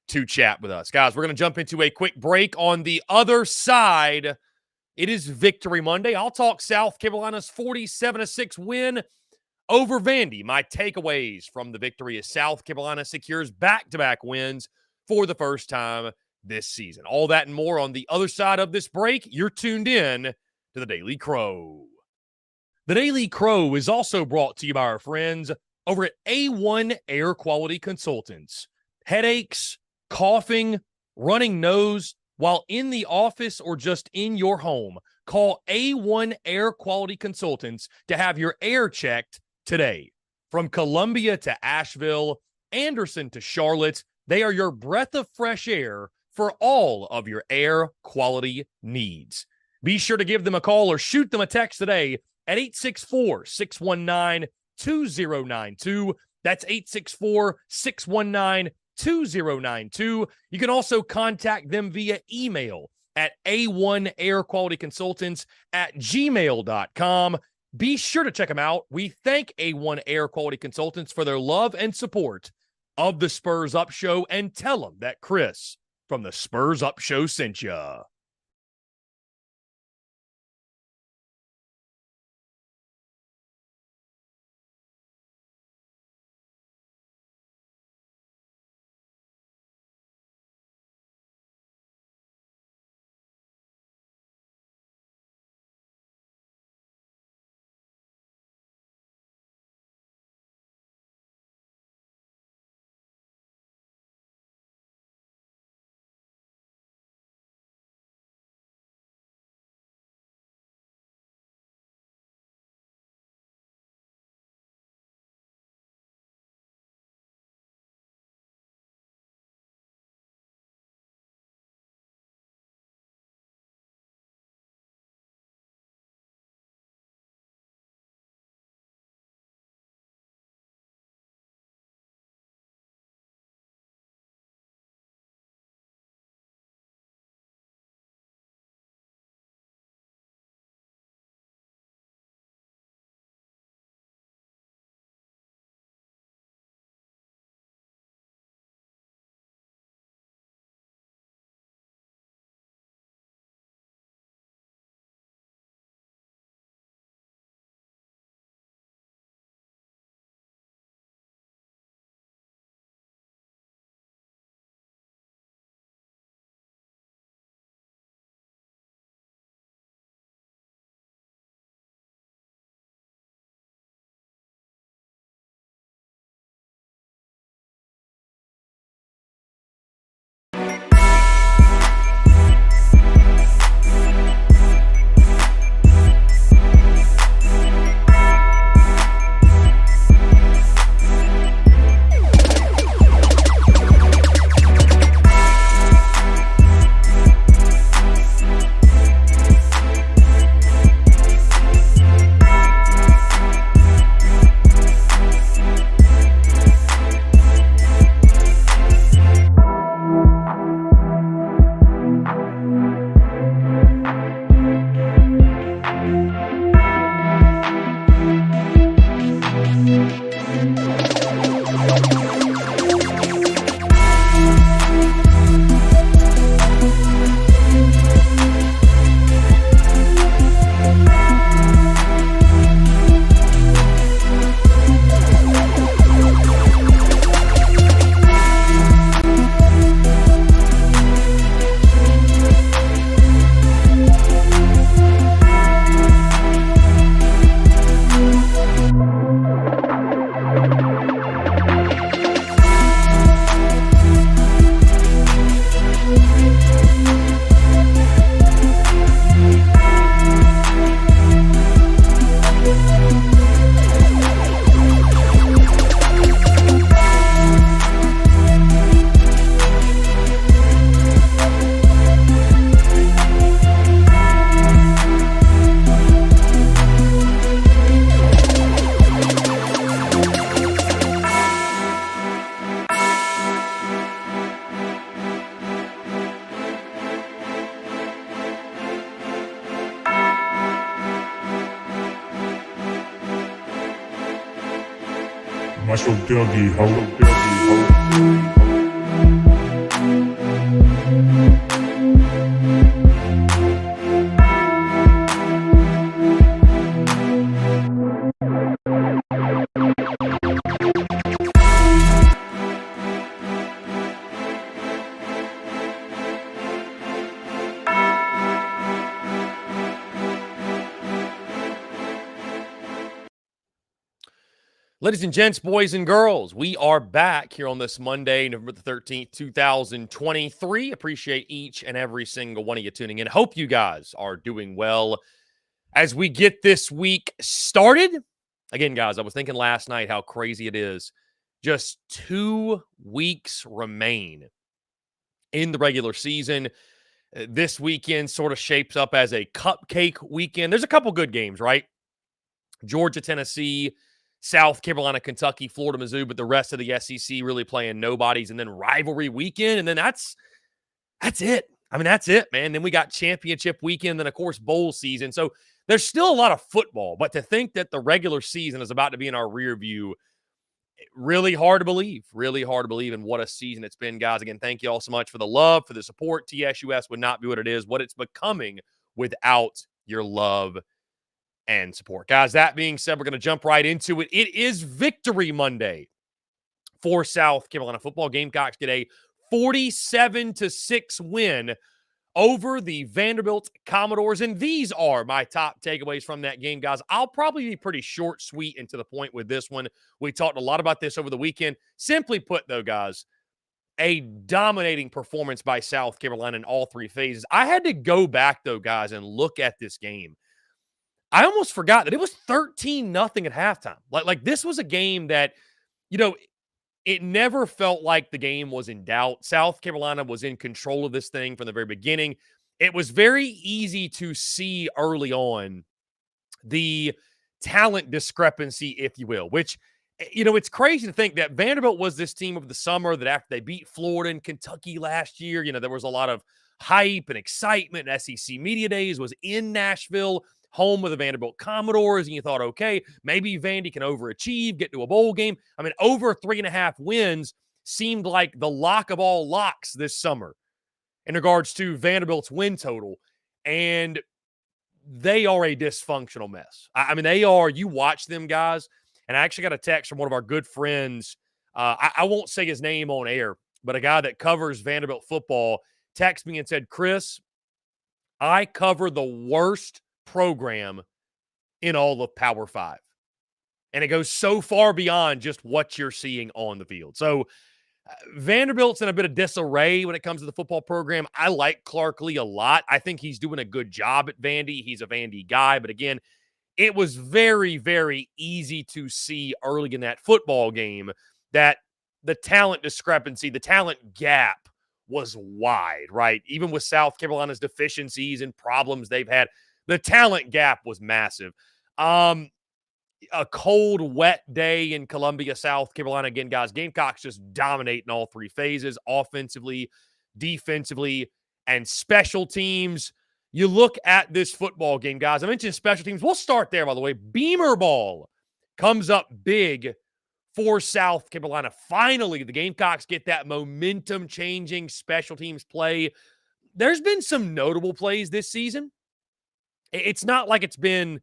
to chat with us. Guys, we're going to jump into a quick break. On the other side, it is Victory Monday. I'll talk South Carolina's 47-6 win over Vandy. My takeaways from the victory is South Carolina secures back-to-back wins for the first time this season. All that and more on the other side of this break. You're tuned in to the Daily Crow. The Daily Crow is also brought to you by our friends over at A1 Air Quality Consultants. Headaches, coughing, running nose while in the office or just in your home. Call A1 Air Quality Consultants to have your air checked today. From Columbia to Asheville, Anderson to Charlotte, they are your breath of fresh air for all of your air quality needs. Be sure to give them a call or shoot them a text today at 864-619-2092. That's 864-619-2092. You can also contact them via email at a1airqualityconsultants@gmail.com. Be sure to check them out. We thank A1 Air Quality Consultants for their love and support of the Spurs Up Show, and tell them that Chris from the Spurs Up Show sent ya. Muscle Dougie, ho. Ladies and gents, boys and girls, we are back here on this Monday, November the 13th, 2023. Appreciate each and every single one of you tuning in. Hope you guys are doing well as we get this week started. Again, guys, I was thinking last night how crazy it is. Just 2 weeks remain in the regular season. This weekend sort of shapes up as a cupcake weekend. There's a couple good games, right? Georgia, Tennessee, South Carolina, Kentucky, Florida, Mizzou, but the rest of the SEC really playing nobodies, and then rivalry weekend, and then that's it. I mean, that's it, man. Then we got championship weekend, then of course bowl season. So there's still a lot of football, but to think that the regular season is about to be in our rear view, really hard to believe. Really hard to believe, and what a season it's been, guys. Again, thank you all so much for the love, for the support. TSUS would not be what it is, what it's becoming without your love and support. Guys, that being said, we're going to jump right into it. It is Victory Monday for South Carolina football. Gamecocks get a 47-6 win over the Vanderbilt Commodores, and these are my top takeaways from that game, guys. I'll probably be pretty short, sweet, and to the point with this one. We talked a lot about this over the weekend. Simply put, though, guys, a dominating performance by South Carolina in all 3 phases. I had to go back, though, guys, and look at this game. I almost forgot that it was 13-0 at halftime. Like this was a game that, it never felt like the game was in doubt. South Carolina was in control of this thing from the very beginning. It was very easy to see early on the talent discrepancy, if you will, which, it's crazy to think that Vanderbilt was this team over the summer that after they beat Florida and Kentucky last year, there was a lot of hype and excitement. SEC Media Days was in Nashville, home of the Vanderbilt Commodores, and you thought, okay, maybe Vandy can overachieve, get to a bowl game. I mean, over 3.5 wins seemed like the lock of all locks this summer in regards to Vanderbilt's win total, and they are a dysfunctional mess. I mean, they are. You watch them, guys, and I actually got a text from one of our good friends. I won't say his name on air, but a guy that covers Vanderbilt football texted me and said, Chris, I cover the worst program in all of Power 5. And it goes so far beyond just what you're seeing on the field. So Vanderbilt's in a bit of disarray when it comes to the football program. I like Clark Lee a lot. I think he's doing a good job at Vandy. He's a Vandy guy. But again, it was very, very easy to see early in that football game that the talent discrepancy, the talent gap was wide, right? Even with South Carolina's deficiencies and problems they've had, the talent gap was massive. A cold, wet day in Columbia, South Carolina. Again, guys, Gamecocks just dominate in all 3 phases, offensively, defensively, and special teams. You look at this football game, guys. I mentioned special teams. We'll start there, by the way. Beamer ball comes up big for South Carolina. Finally, the Gamecocks get that momentum-changing special teams play. There's been some notable plays this season. It's not like it's been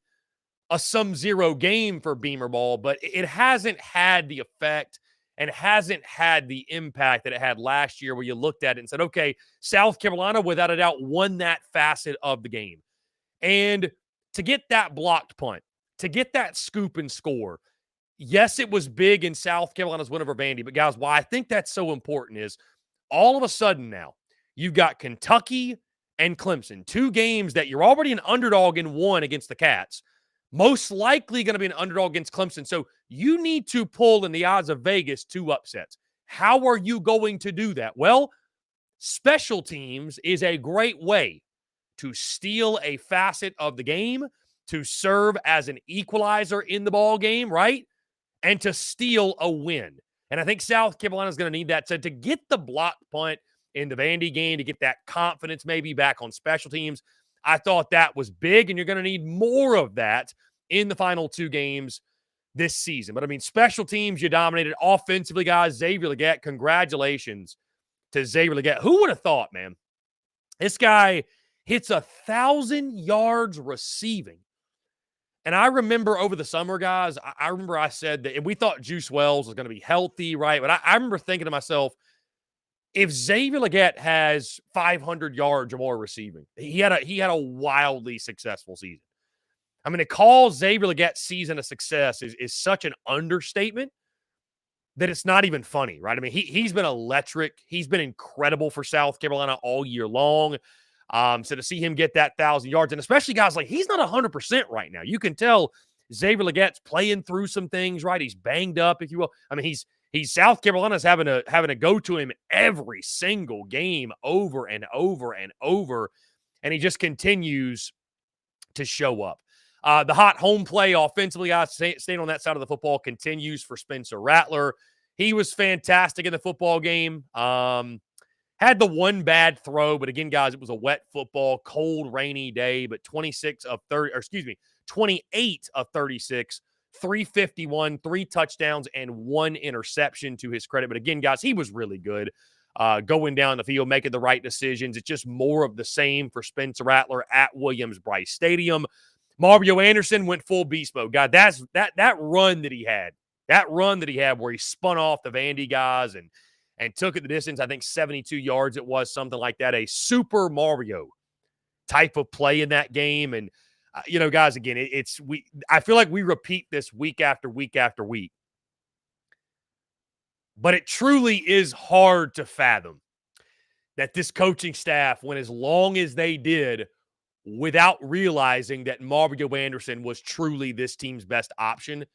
a sum-zero game for Beamer ball, but it hasn't had the effect and hasn't had the impact that it had last year where you looked at it and said, okay, South Carolina, without a doubt, won that facet of the game. And to get that blocked punt, to get that scoop and score, yes, it was big in South Carolina's win over Vandy, but guys, why I think that's so important is all of a sudden now, you've got Kentucky and Clemson, 2 games that you're already an underdog in one against the Cats, most likely going to be an underdog against Clemson. So you need to pull in the odds of Vegas 2 upsets. How are you going to do that? Well, special teams is a great way to steal a facet of the game, to serve as an equalizer in the ball game, right? And to steal a win. And I think South Carolina is going to need that to get the block punt in the Vandy game, to get that confidence maybe back on special teams. I thought that was big, and you're going to need more of that in the final 2 games this season. But, I mean, special teams, you dominated. Offensively, guys, Xavier Legette, congratulations to Xavier Legette. Who would have thought, man? This guy hits 1,000 yards receiving. And I remember over the summer, guys, I remember I said that, and we thought Juice Wells was going to be healthy, right? But I remember thinking to myself, if Xavier Legette has 500 yards or more receiving, he had a wildly successful season. I mean, to call Xavier Legette's season a success is such an understatement that it's not even funny, right? I mean, he's been electric. He's been incredible for South Carolina all year long. So to see him get that 1,000 yards, and especially guys like he's not 100% right now. You can tell Xavier Legette's playing through some things, right? He's banged up, if you will. I mean, he's South Carolina's having to go to him every single game over and over and over, and he just continues to show up. The hot home play offensively, guys, staying on that side of the football continues for Spencer Rattler. He was fantastic in the football game. Had the one bad throw, but again, guys, it was a wet football, cold, rainy day, but 28 of 36, 351, 3 touchdowns, and 1 interception to his credit. But again, guys, he was really good going down the field, making the right decisions. It's just more of the same for Spencer Rattler at Williams-Brice Stadium. Mario Anderson went full beast mode. God, that run that he had where he spun off the Vandy guys and took it the distance, I think 72 yards it was, something like that. A Super Mario type of play in that game. And, guys, again, I feel like we repeat this week after week after week. But it truly is hard to fathom that this coaching staff went as long as they did without realizing that Mario Anderson was truly this team's best option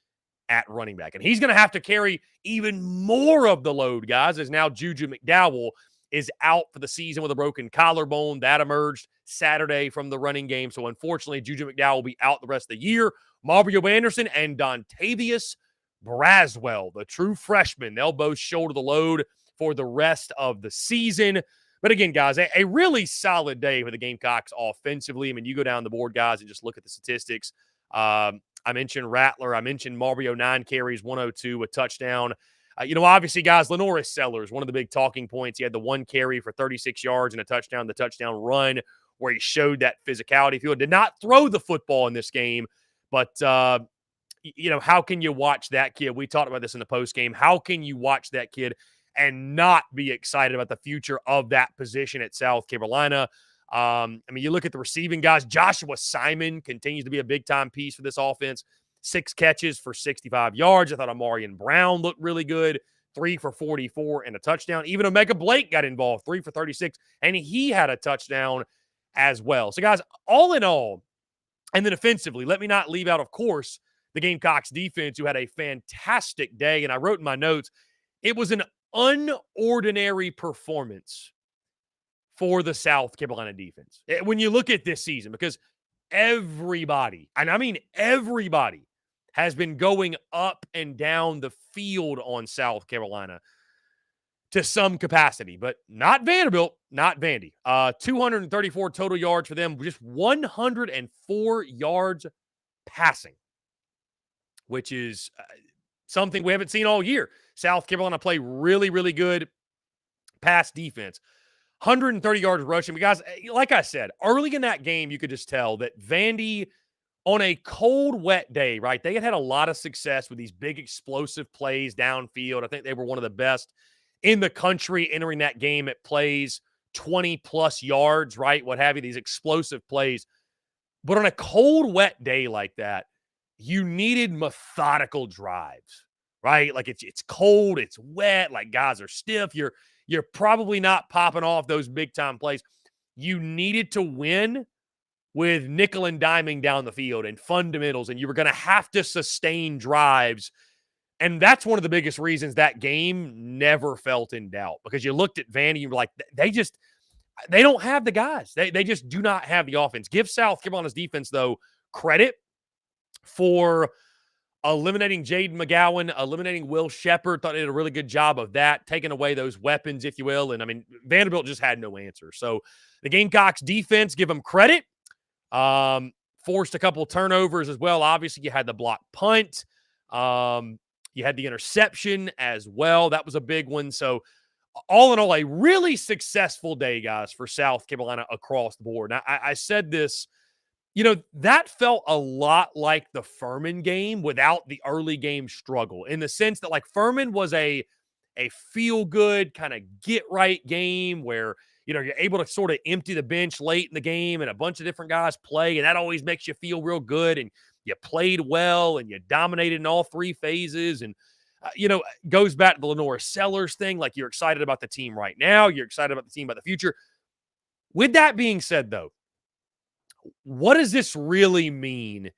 at running back. And he's going to have to carry even more of the load, guys, as now Juju McDowell is out for the season with a broken collarbone. That emerged Saturday from the running game. So, unfortunately, Juju McDowell will be out the rest of the year. Mario Anderson and Dontavius Braswell, the true freshman, they'll both shoulder the load for the rest of the season. But again, guys, a really solid day for the Gamecocks offensively. I mean, you go down the board, guys, and just look at the statistics. I mentioned Rattler. I mentioned Mario, 9 carries, 102, a touchdown. Obviously, guys, Lenoris Sellers, one of the big talking points. He had the 1 carry for 36 yards and a touchdown, the touchdown run where he showed that physicality. He did not throw the football in this game, but, how can you watch that kid? We talked about this in the postgame. How can you watch that kid and not be excited about the future of that position at South Carolina? You look at the receiving guys. Joshua Simon continues to be a big-time piece for this offense. 6 catches for 65 yards. I thought Amarian Brown looked really good. 3 for 44 and a touchdown. Even Omega Blake got involved. 3 for 36, and he had a touchdown as well. So, guys, all in all, and then offensively, let me not leave out, of course, the Gamecocks defense, who had a fantastic day. And I wrote in my notes, it was an unordinary performance for the South Carolina defense when you look at this season, because everybody, and I mean everybody, has been going up and down the field on South Carolina to some capacity, but not Vanderbilt, not Vandy. 234 total yards for them, just 104 yards passing, which is something we haven't seen all year. South Carolina play really, really good pass defense. 130 yards rushing. But guys, like I said, early in that game, you could just tell that Vandy, on a cold, wet day, right, they had a lot of success with these big explosive plays downfield. I think they were one of the best in the country entering that game at plays 20-plus yards, right, what have you, these explosive plays. But on a cold, wet day like that, you needed methodical drives, right? Like it's cold, it's wet, like guys are stiff. You're probably not popping off those big-time plays. You needed to win with nickel and diming down the field and fundamentals, and you were going to have to sustain drives. And that's one of the biggest reasons that game never felt in doubt, because you looked at Vandy and you were like, they don't have the guys. They just do not have the offense. Give South Carolina's defense, though, credit for eliminating Jaden McGowan, eliminating Will Shepherd. Thought they did a really good job of that, taking away those weapons, if you will. And, I mean, Vanderbilt just had no answer. So the Gamecocks defense, give them credit. Forced a couple turnovers as well. Obviously, you had the block punt. You had the interception as well. That was a big one. So all in all, a really successful day, guys, for South Carolina across the board. Now, I said this, that felt a lot like the Furman game without the early game struggle, in the sense that, like, Furman was a feel-good kind of get-right game where you're able to sort of empty the bench late in the game and a bunch of different guys play, and that always makes you feel real good. And you played well and you dominated in all three phases. And, goes back to the Lenora Sellers thing. Like, you're excited about the team right now. You're excited about the team about the future. With that being said, though, what does this really mean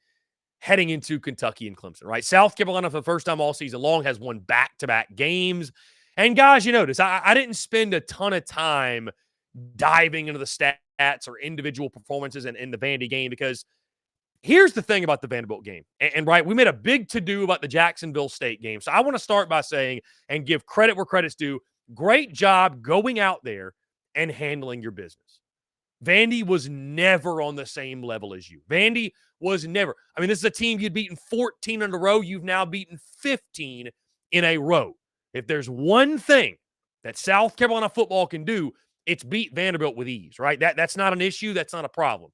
heading into Kentucky and Clemson, right? South Carolina, for the first time all season long, has won back-to-back games. And guys, you notice, I didn't spend a ton of time diving into the stats or individual performances in the Vandy game, because here's the thing about the Vanderbilt game. And right, we made a big to-do about the Jacksonville State game. So I want to start by saying, and give credit where credit's due, great job going out there and handling your business. Vandy was never on the same level as you. Vandy was never. I mean, this is a team you'd beaten 14 in a row. You've now beaten 15 in a row. If there's one thing that South Carolina football can do, it's beat Vanderbilt with ease, right? That's not an issue. That's not a problem.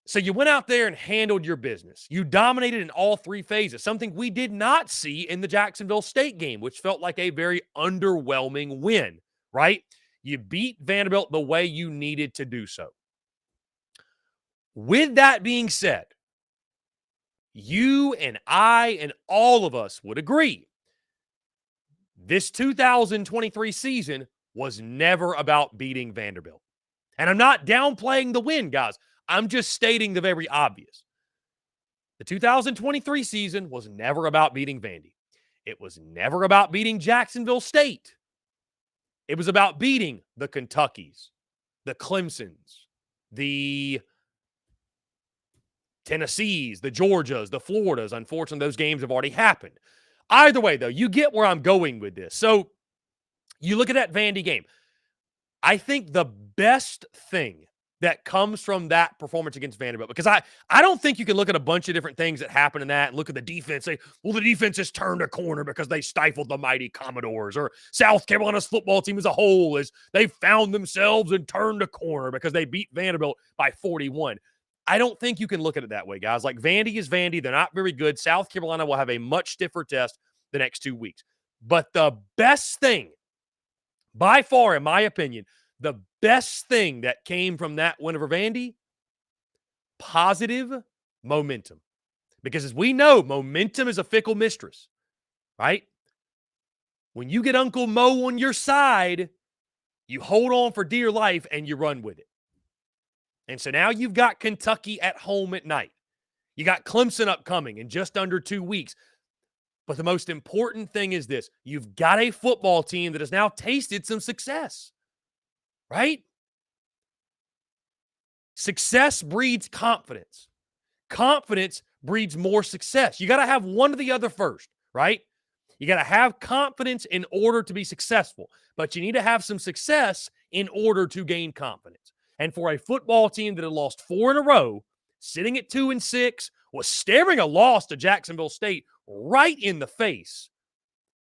So you went out there and handled your business. You dominated in all three phases, something we did not see in the Jacksonville State game, which felt like a very underwhelming win, right? You beat Vanderbilt the way you needed to do so. With that being said, you and I and all of us would agree this 2023 season was never about beating Vanderbilt. And I'm not downplaying the win, guys. I'm just stating the very obvious. The 2023 season was never about beating Vandy. It was never about beating Jacksonville State. It was about beating the Kentuckys, the Clemsons, the Tennessees, the Georgias, the Floridas. Unfortunately, those games have already happened. Either way, though, you get where I'm going with this. So you look at that Vandy game. I think the best thing that comes from that performance against Vanderbilt, because I don't think you can look at a bunch of different things that happen in that and look at the defense, say, well, the defense has turned a corner because they stifled the mighty Commodores, or South Carolina's football team as a whole is they found themselves and turned a corner because they beat Vanderbilt by 41. I don't think you can look at it that way, guys. Like, Vandy is Vandy. They're not very good. South Carolina will have a much stiffer test the next 2 weeks. But the best thing, by far, in my opinion, the best thing that came from that win over Vandy, positive momentum. Because as we know, momentum is a fickle mistress, right? When you get Uncle Mo on your side, you hold on for dear life and you run with it. And so now you've got Kentucky at home at night. You got Clemson upcoming in just under 2 weeks. But the most important thing is this. You've got a football team that has now tasted some success. Right? Success breeds confidence. Confidence breeds more success. You got to have one or the other first, right? You got to have confidence in order to be successful, but you need to have some success in order to gain confidence. And for a football team that had lost 4 in a row, sitting at 2-6, was staring a loss to Jacksonville State right in the face,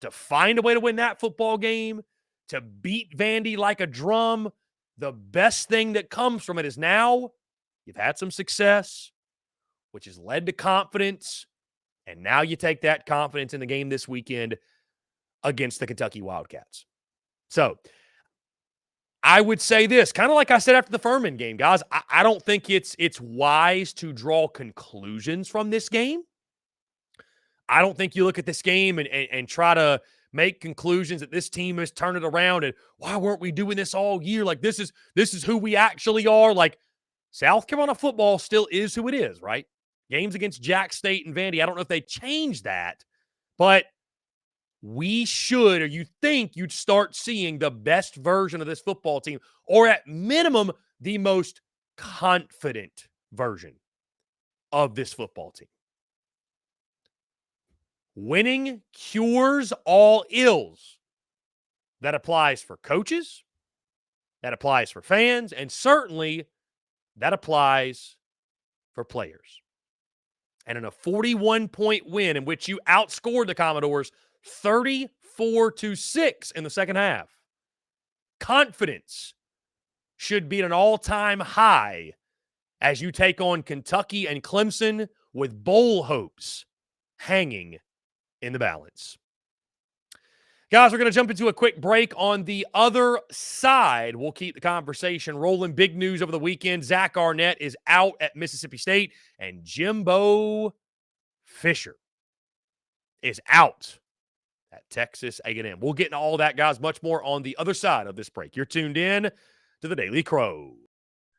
to find a way to win that football game, to beat Vandy like a drum, the best thing that comes from it is now you've had some success, which has led to confidence, and now you take that confidence in the game this weekend against the Kentucky Wildcats. So I would say this, kind of like I said after the Furman game, guys, I don't think it's wise to draw conclusions from this game. I don't think you look at this game and try to make conclusions that this team has turned it around and why weren't we doing this all year? Like, this is who we actually are. Like, South Carolina football still is who it is, right? Games against Jack State and Vandy, I don't know if they changed that, but we should, or you think you'd start seeing the best version of this football team, or at minimum, the most confident version of this football team. Winning cures all ills. That applies for coaches, that applies for fans, and certainly that applies for players. And in a 41-point win in which you outscored the Commodores 34-6 in the second half, confidence should be at an all-time high as you take on Kentucky and Clemson with bowl hopes hanging in the balance. Guys, we're going to jump into a quick break. On the other side, we'll keep the conversation rolling. Big news over the weekend. Zach Arnett is out at Mississippi State, and Jimbo Fisher is out at Texas A&M. We'll get into all that, guys, much more on the other side of this break. You're tuned in to the Daily Crow.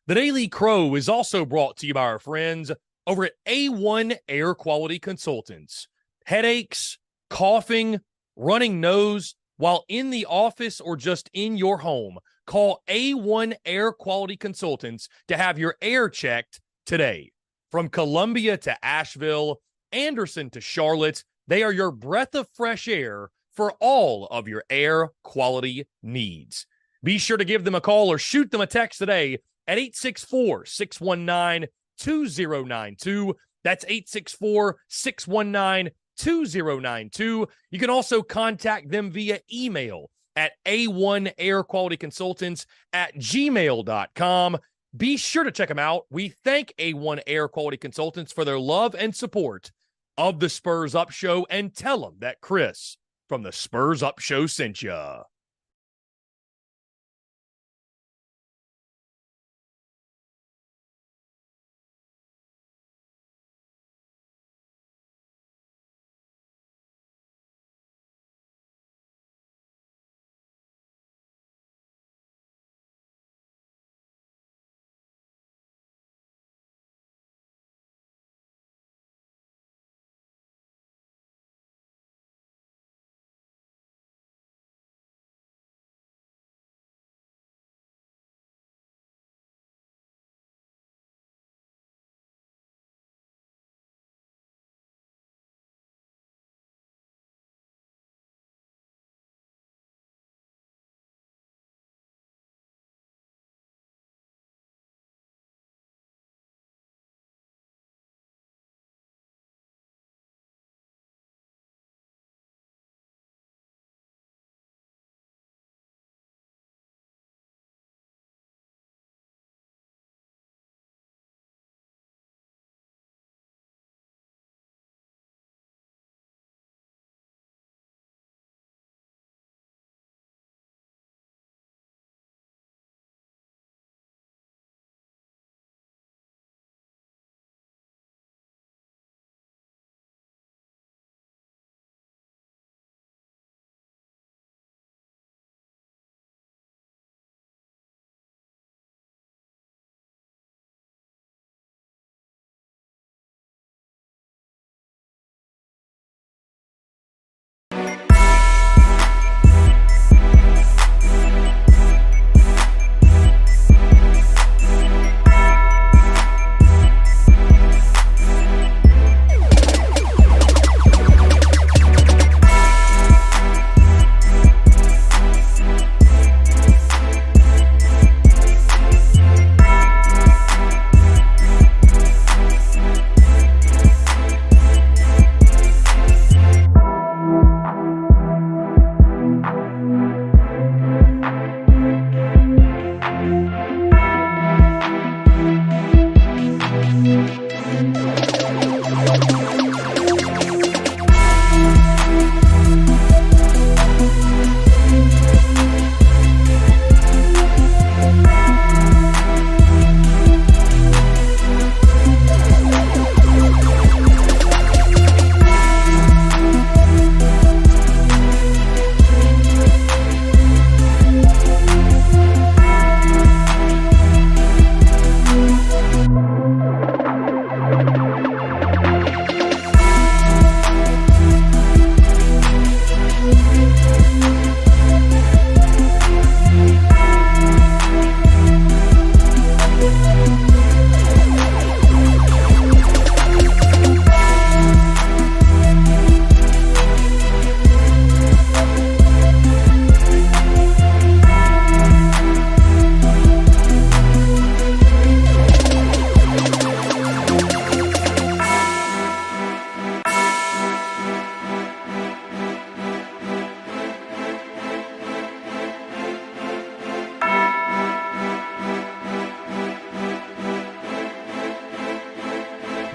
The Daily Crow is also brought to you by our friends over at A1 Air Quality Consultants. Headaches, coughing, running nose while in the office or just in your home. Call A1 Air Quality Consultants to have your air checked today. From Columbia to Asheville, Anderson to Charlotte, they are your breath of fresh air for all of your air quality needs. Be sure to give them a call or shoot them a text today at 864-619-2092. That's 864-619-2092. You can also contact them via email at a1airqualityconsultants@gmail.com. Be sure to check them out. We thank A1 Air Quality Consultants for their love and support of the Spurs Up Show, and tell them that Chris from the Spurs Up Show sent ya.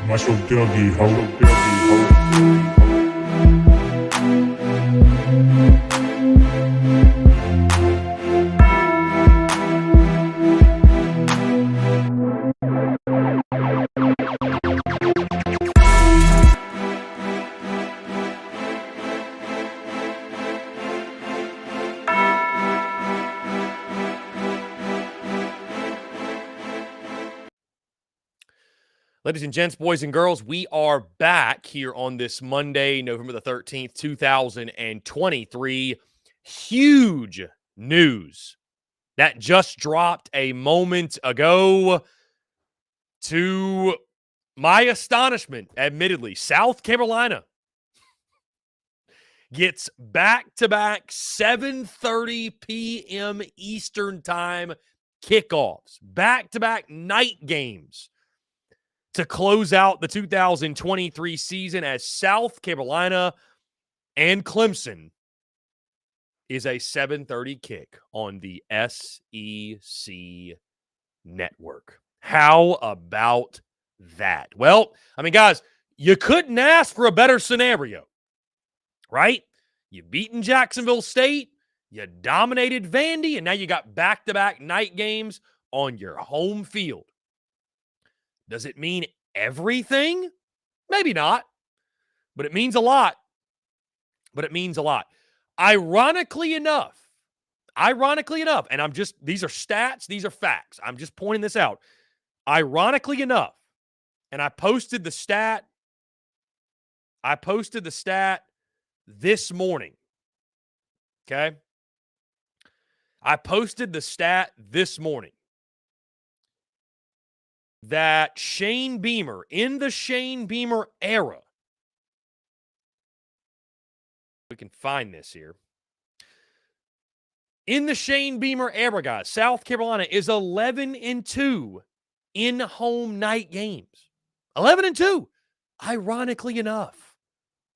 Muscle doggy ho. Ladies and gents, boys and girls, we are back here on this Monday, November the 13th, 2023. Huge news that just dropped a moment ago. To my astonishment, admittedly, South Carolina gets back-to-back 7:30 p.m. Eastern Time kickoffs, back-to-back night games to close out the 2023 season as South Carolina and Clemson is a 7:30 kick on the SEC network. How about that? Well, I mean, guys, you couldn't ask for a better scenario, right? You've beaten Jacksonville State, you dominated Vandy, and now you got back-to-back night games on your home field. Does it mean everything? Maybe not, but it means a lot. Ironically enough, and these are stats, these are facts. I'm just pointing this out. Ironically enough, and I posted the stat this morning. Okay? I posted the stat this morning that Shane Beamer, in the Shane Beamer era, we can find this here. In the Shane Beamer era, guys, South Carolina is 11-2 in home night games. 11-2. Ironically enough,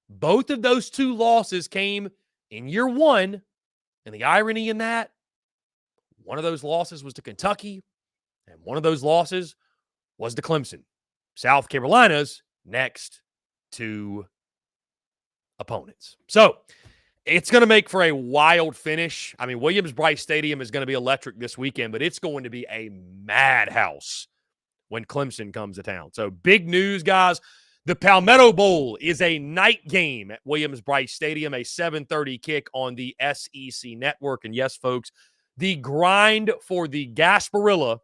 both of those two losses came in year one, and the irony in that, one of those losses was to Kentucky, and one of those losses was to Clemson. South Carolina's next two opponents. So it's going to make for a wild finish. I mean, Williams-Brice Stadium is going to be electric this weekend, but it's going to be a madhouse when Clemson comes to town. So big news, guys. The Palmetto Bowl is a night game at Williams-Brice Stadium, a 7:30 kick on the SEC network. And yes, folks, the grind for the Gasparilla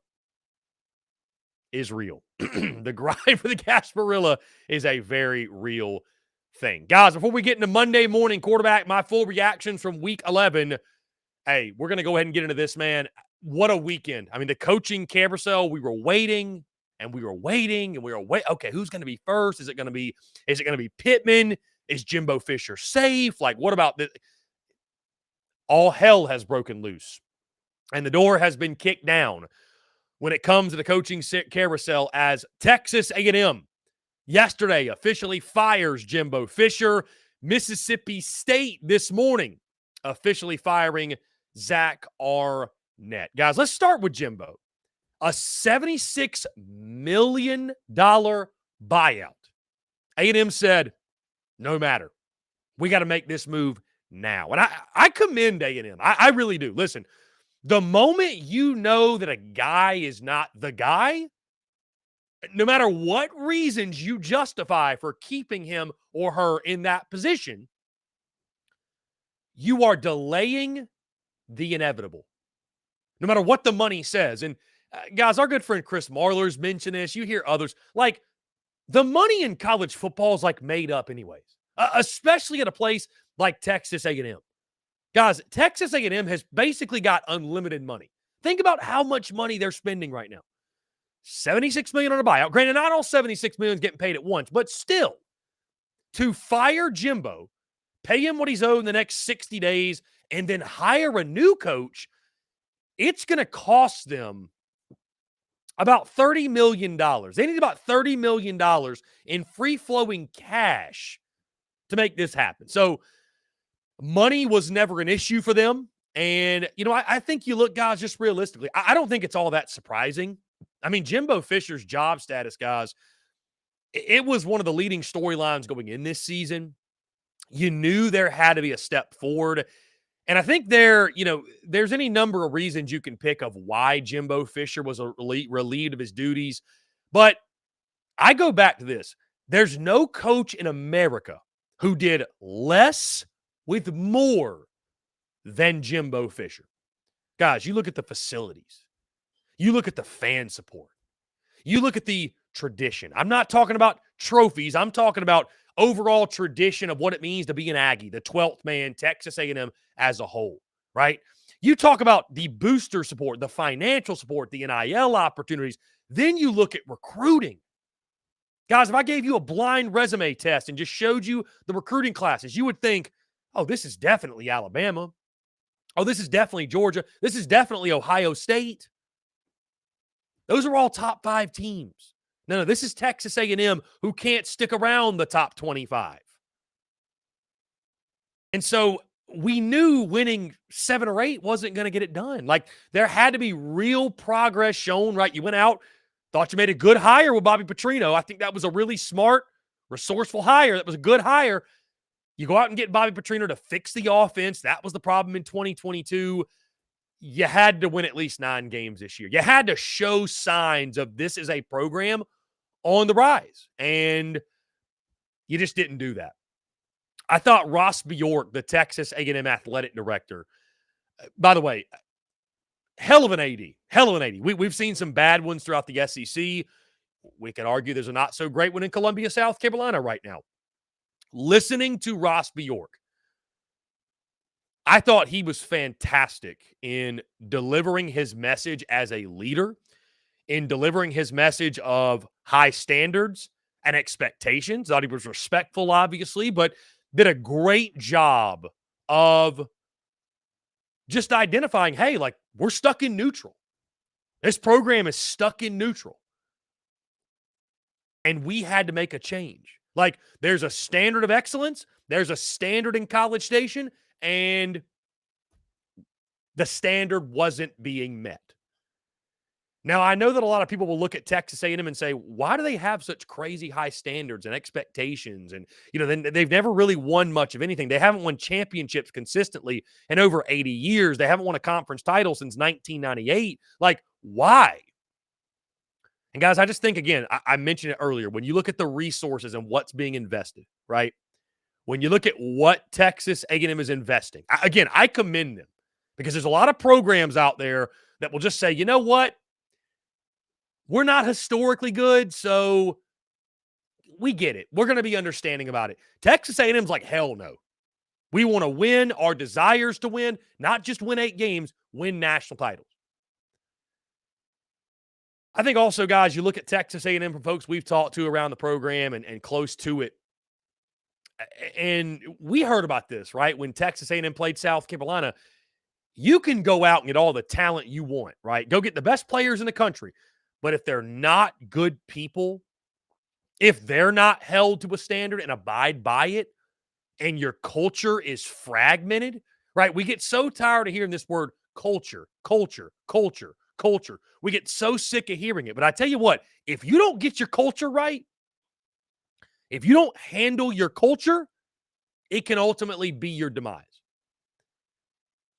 is real. The grind for the Gasparilla is a very real thing. Guys, before we get into Monday morning quarterback, my full reactions from week 11, hey, we're going to go ahead and get into this, man. What a weekend. I mean, the coaching carousel, we were waiting. Okay, who's going to be first? Is it going to be Pittman? Is Jimbo Fisher safe? Like, what about this? All hell has broken loose, and the door has been kicked down when it comes to the coaching carousel as Texas A&M yesterday officially fires Jimbo Fisher. Mississippi State this morning officially firing Zach Arnett. Guys, let's start with Jimbo. A $76 million buyout. A&M said, no matter. We got to make this move now. And I commend A&M. I really do. Listen, the moment you know that a guy is not the guy, no matter what reasons you justify for keeping him or her in that position, you are delaying the inevitable. No matter what the money says. And guys, our good friend Chris Marler's mentioned this. You hear others. Like, the money in college football is like made up anyways, especially at a place like Texas A&M. Guys, Texas A&M has basically got unlimited money. Think about how much money they're spending right now. $76 million on a buyout. Granted, not all $76 million is getting paid at once, but still, to fire Jimbo, pay him what he's owed in the next 60 days, and then hire a new coach, it's going to cost them about $30 million. They need about $30 million in free-flowing cash to make this happen. So money was never an issue for them. And, you know, I think you look, guys, just realistically, I don't think it's all that surprising. I mean, Jimbo Fisher's job status, guys, it was one of the leading storylines going in this season. You knew there had to be a step forward. And I think there's any number of reasons you can pick of why Jimbo Fisher was relieved of his duties. But I go back to this. There's no coach in America who did less with more than Jimbo Fisher. Guys, you look at the facilities. You look at the fan support. You look at the tradition. I'm not talking about trophies. I'm talking about overall tradition of what it means to be an Aggie, the 12th man, Texas A&M as a whole, right? You talk about the booster support, the financial support, the NIL opportunities. Then you look at recruiting. Guys, if I gave you a blind resume test and just showed you the recruiting classes, you would think, oh, this is definitely Alabama. Oh, this is definitely Georgia. This is definitely Ohio State. Those are all top 5 teams. No, this is Texas A&M, who can't stick around the top 25. And so we knew winning 7 or 8 wasn't going to get it done. Like, there had to be real progress shown, right? You went out, thought you made a good hire with Bobby Petrino. I think that was a really smart, resourceful hire. That was a good hire. You go out and get Bobby Petrino to fix the offense. That was the problem in 2022. You had to win at least 9 games this year. You had to show signs of this is a program on the rise, and you just didn't do that. I thought Ross Bjork, the Texas A&M athletic director, by the way, hell of an AD. We've seen some bad ones throughout the SEC. We could argue there's a not so great one in Columbia, South Carolina right now. Listening to Ross Bjork, I thought he was fantastic in delivering his message as a leader, in delivering his message of high standards and expectations. Thought he was respectful, obviously, but did a great job of just identifying, hey, like, we're stuck in neutral. This program is stuck in neutral. And we had to make a change. Like, there's a standard of excellence. There's a standard in College Station, and the standard wasn't being met. Now, I know that a lot of people will look at Texas A&M and say, why do they have such crazy high standards and expectations? And, they've never really won much of anything. They haven't won championships consistently in over 80 years. They haven't won a conference title since 1998. Like, why? And guys, I just think, again, I mentioned it earlier, when you look at the resources and what's being invested, right? When you look at what Texas A&M is investing, again, I commend them, because there's a lot of programs out there that will just say, you know what? We're not historically good, so we get it. We're going to be understanding about it. Texas A&M's like, hell no. We want to win. Our desires to win, not just win 8 games, win national titles. I think also, guys, you look at Texas A&M from folks we've talked to around the program and close to it, and we heard about this, right? When Texas A&M played South Carolina, you can go out and get all the talent you want, right? Go get the best players in the country. But if they're not good people, if they're not held to a standard and abide by it, and your culture is fragmented, right? We get so tired of hearing this word culture. We get so sick of hearing it. But I tell you what, if you don't get your culture right, if you don't handle your culture, it can ultimately be your demise.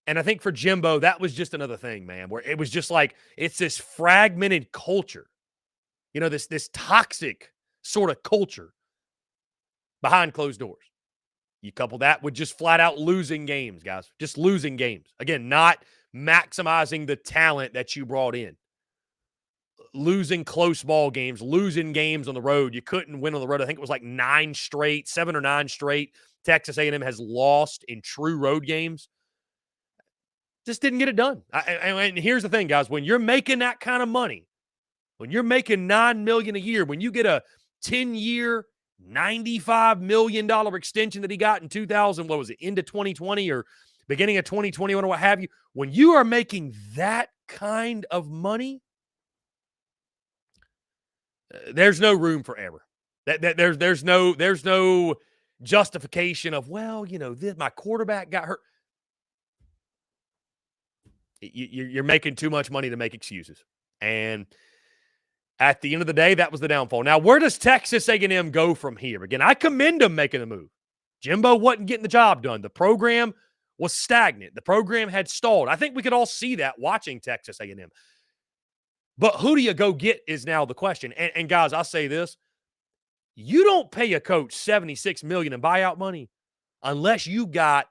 And I think for Jimbo, that was just another thing, man, where it was just like, it's this fragmented culture, this toxic sort of culture behind closed doors. You couple that with just flat out losing games, guys, just losing games. Again, not maximizing the talent that you brought in. Losing close ball games, losing games on the road. You couldn't win on the road. I think it was like 7 or 9 straight. Texas A&M has lost in true road games. Just didn't get it done. And here's the thing, guys. When you're making that kind of money, when you're making $9 million a year, when you get a 10-year, $95 million extension that he got in 2000, what was it, into 2020 or beginning of 2021 or what have you, when you are making that kind of money, there's no room for error. There's no justification of, well, my quarterback got hurt. You're making too much money to make excuses. And at the end of the day, that was the downfall. Now, where does Texas A&M go from here? Again, I commend them making a move. Jimbo wasn't getting the job done. The program was stagnant. The program had stalled. I think we could all see that watching Texas A&M. But who do you go get is now the question. And guys, I'll say this. You don't pay a coach $76 million in buyout money unless you got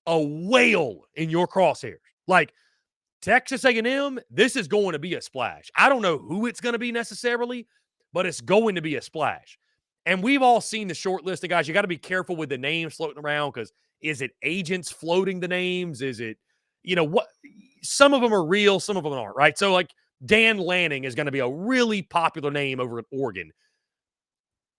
a whale in your crosshairs. Like, Texas A&M, this is going to be a splash. I don't know who it's going to be necessarily. but it's going to be a splash. And we've all seen the short list of guys. You got to be careful with the names floating around because is it agents floating the names? Is it, what? Some of them are real, some of them aren't, right? So, like, Dan Lanning is going to be a really popular name over at Oregon.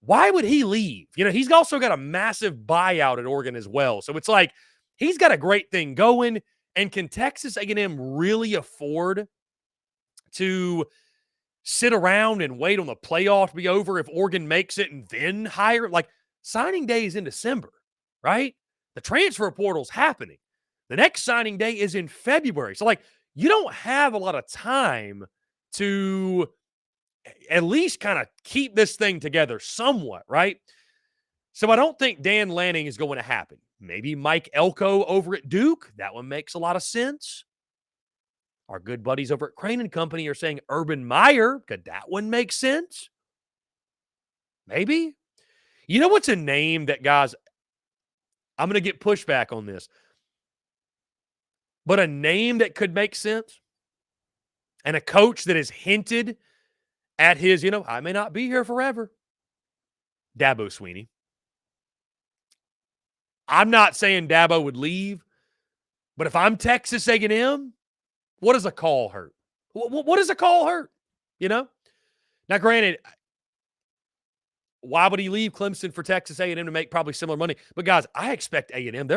Why would he leave? He's also got a massive buyout at Oregon as well. So it's like he's got a great thing going. And can Texas A&M really afford to sit around and wait on the playoff to be over if Oregon makes it and then hire? Like, signing day is in December, right? The transfer portal's happening. The next signing day is in February. So, like, you don't have a lot of time to at least kind of keep this thing together somewhat, right? So I don't think Dan Lanning is going to happen. Maybe Mike Elko over at Duke. That one makes a lot of sense. Our good buddies over at Crane and Company are saying Urban Meyer. Could that one make sense? Maybe. You know what's a name that, guys, I'm going to get pushback on this, but a name that could make sense and a coach that has hinted at his, I may not be here forever. Dabo Swinney. I'm not saying Dabo would leave, but if I'm Texas A&M, what does a call hurt? What does a call hurt? Now, granted, why would he leave Clemson for Texas A&M to make probably similar money? But guys, I expect A&M.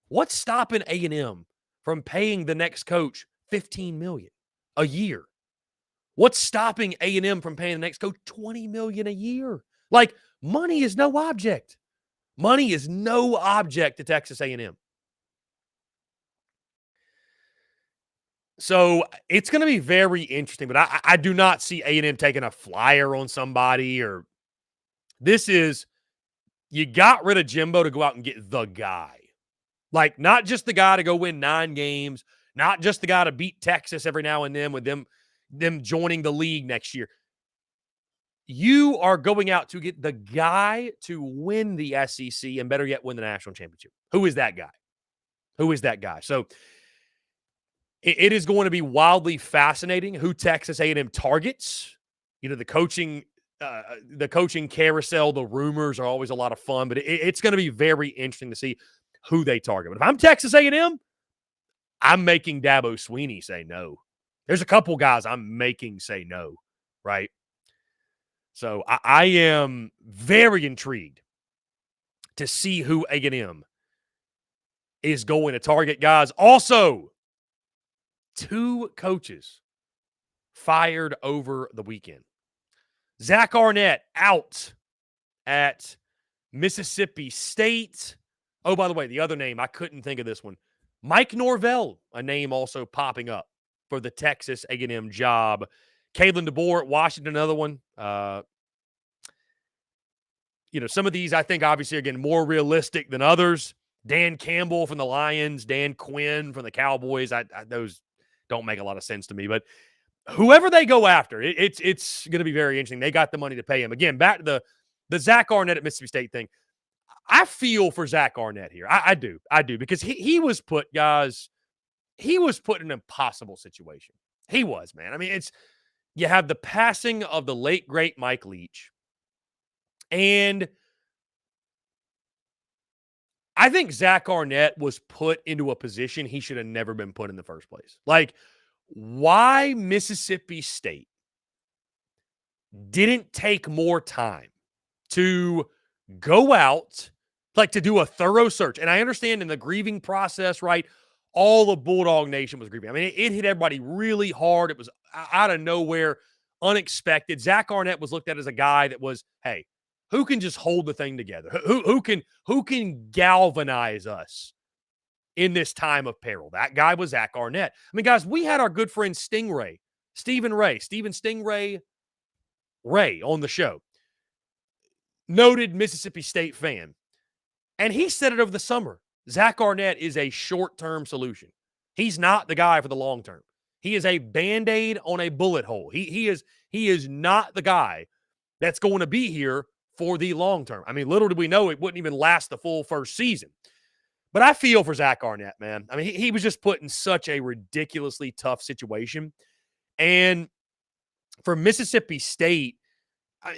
What's stopping A&M from paying the next coach $15 million a year? What's stopping A&M from paying the next coach $20 million a year? Like, money is no object. Money is no object to Texas A&M. So it's going to be very interesting, but I do not see A&M taking a flyer on somebody. Or this is, you got rid of Jimbo to go out and get the guy. Like, not just the guy to go win 9 games, not just the guy to beat Texas every now and then with them joining the league next year. You are going out to get the guy to win the SEC and, better yet, win the national championship. Who is that guy? So it is going to be wildly fascinating who Texas A&M targets. The coaching carousel, the rumors are always a lot of fun, but it's going to be very interesting to see who they target. But if I'm Texas A&M, I'm making Dabo Swinney say no. There's a couple guys I'm making say no, right? So I am very intrigued to see who A&M is going to target, guys. Also, 2 coaches fired over the weekend. Zach Arnett out at Mississippi State. Oh, by the way, the other name, I couldn't think of this one. Mike Norvell, a name also popping up for the Texas A&M job. Kalen DeBoer at Washington, another one. Some of these I think obviously, again, more realistic than others. Dan Campbell from the Lions, Dan Quinn from the Cowboys. Those don't make a lot of sense to me. But whoever they go after, it's going to be very interesting. They got the money to pay him. Again, back to the Zach Arnett at Mississippi State thing. I feel for Zach Arnett here. I do, because he was put, guys, he was put in an impossible situation. He was, man. You have the passing of the late, great Mike Leach. And I think Zach Arnett was put into a position he should have never been put in the first place. Like, why Mississippi State didn't take more time to go out, like, to do a thorough search. And I understand in the grieving process, right, all the Bulldog Nation was grieving. It hit everybody really hard. It was out of nowhere, unexpected. Zach Arnett was looked at as a guy that was, hey, who can just hold the thing together? Who can galvanize us in this time of peril? That guy was Zach Arnett. Guys, we had our good friend Stephen Stingray Ray on the show. Noted Mississippi State fan. And he said it over the summer. Zach Arnett is a short-term solution. He's not the guy for the long term. He is a Band-Aid on a bullet hole. He is not the guy that's going to be here for the long term. Little did we know it wouldn't even last the full first season. But I feel for Zach Arnett, man. He was just put in such a ridiculously tough situation. And For Mississippi State,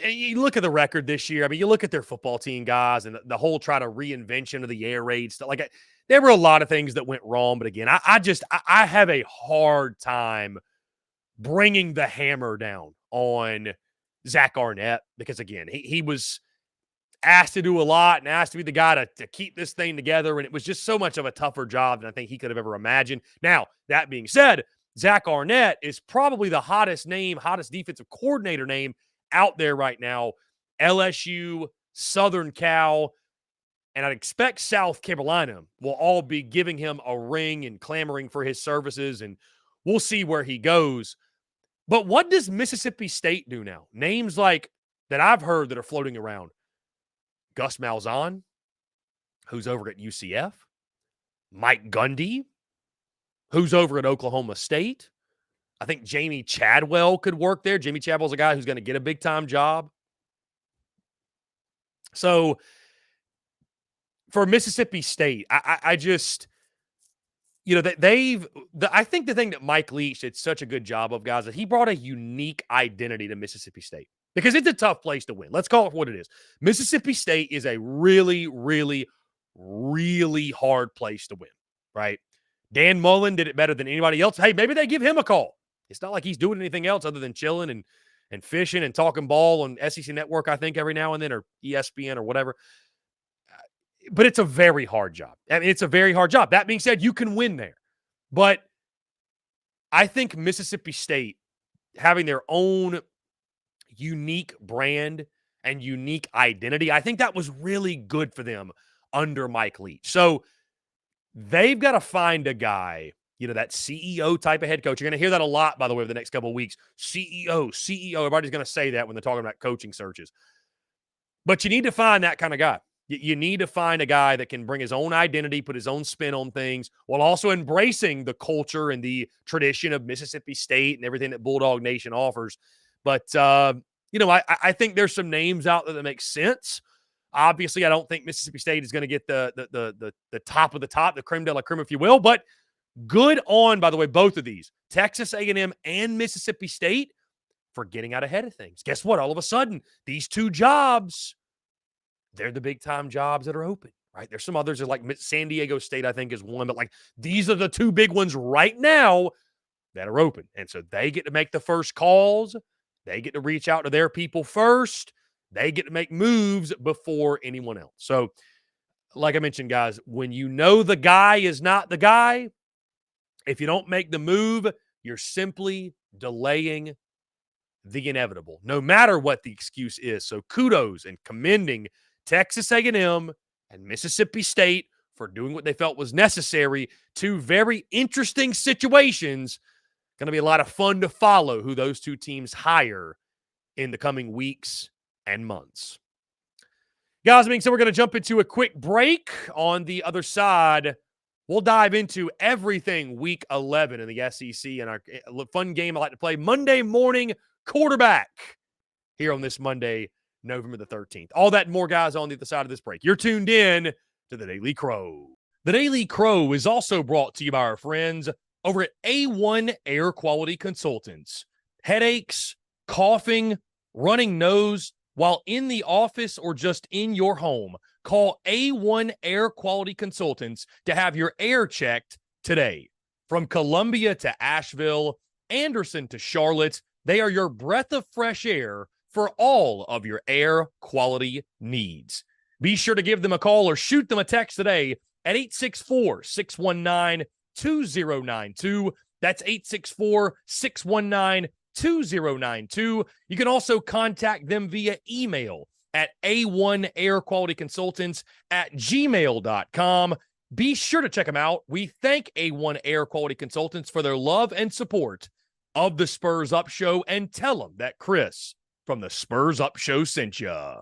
you look at the record this year. I mean, you look at their football team, guys, and the whole try to reinvention of the air raid stuff. Like, there were a lot of things that went wrong. But again, I have a hard time bringing the hammer down on Zach Arnett because, again, he was asked to do a lot and asked to be the guy to keep this thing together. And it was just so much of a tougher job than I think he could have ever imagined. Now, that being said, Zach Arnett is probably the hottest defensive coordinator name out there right now. LSU, Southern Cal, and I'd expect South Carolina will all be giving him a ring and clamoring for his services, and we'll see where he goes. But what does Mississippi State do now? Names like that I've heard that are floating around. Gus Malzahn, who's over at UCF. Mike Gundy, who's over at Oklahoma State. I think Jamie Chadwell could work there. Jamie Chadwell's a guy who's going to get a big-time job. So, for Mississippi State, I just, I think the thing that Mike Leach did such a good job of, guys, is he brought a unique identity to Mississippi State because it's a tough place to win. Let's call it what it is. Mississippi State is a really, really, really hard place to win, right? Dan Mullen did it better than anybody else. Hey, maybe they give him a call. It's not like he's doing anything else other than chilling and fishing and talking ball on SEC Network, I think, every now and then, or ESPN or whatever. But it's a very hard job. I mean, it's a very hard job. That being said, you can win there. But I think Mississippi State having their own unique brand and unique identity, I think that was really good for them under Mike Leach. So they've got to find a guy, that CEO type of head coach. You're going to hear that a lot, by the way, over the next couple of weeks. CEO. Everybody's going to say that when they're talking about coaching searches. But you need to find that kind of guy. You need to find a guy that can bring his own identity, put his own spin on things, while also embracing the culture and the tradition of Mississippi State and everything that Bulldog Nation offers. But, I think there's some names out there that make sense. Obviously, I don't think Mississippi State is going to get the top of the top, the creme de la creme, if you will. But good on, by the way, both of these, Texas A&M and Mississippi State, for getting out ahead of things. Guess what? All of a sudden, these two jobs, they're the big-time jobs that are open, right? There's some others, like San Diego State, I think, is one. But, these are the two big ones right now that are open. And so they get to make the first calls. They get to reach out to their people first. They get to make moves before anyone else. So, like I mentioned, guys, when you know the guy is not the guy, if you don't make the move, you're simply delaying the inevitable, no matter what the excuse is. So kudos and commending Texas A&M and Mississippi State for doing what they felt was necessary. Two very interesting situations. Going to be a lot of fun to follow who those two teams hire in the coming weeks and months. Guys, so we're going to jump into a quick break. On the other side, we'll dive into everything week 11 in the SEC and our fun game I like to play, Monday morning quarterback, here on this Monday, November the 13th. All that and more, guys, on the other side of this break. You're tuned in to The Daily Crow. The Daily Crow is also brought to you by our friends over at A1 Air Quality Consultants. Headaches, coughing, running nose while in the office or just in your home, call A1 Air Quality Consultants to have your air checked today. From Columbia to Asheville, Anderson to Charlotte, they are your breath of fresh air for all of your air quality needs. Be sure to give them a call or shoot them a text today at 864-619-2092. That's 864-619-2092. You can also contact them via email at a1airqualityconsultants@gmail.com. Be sure to check them out. We thank A1 Air Quality Consultants for their love and support of the Spurs Up Show, and tell them that Chris from the Spurs Up Show sent ya.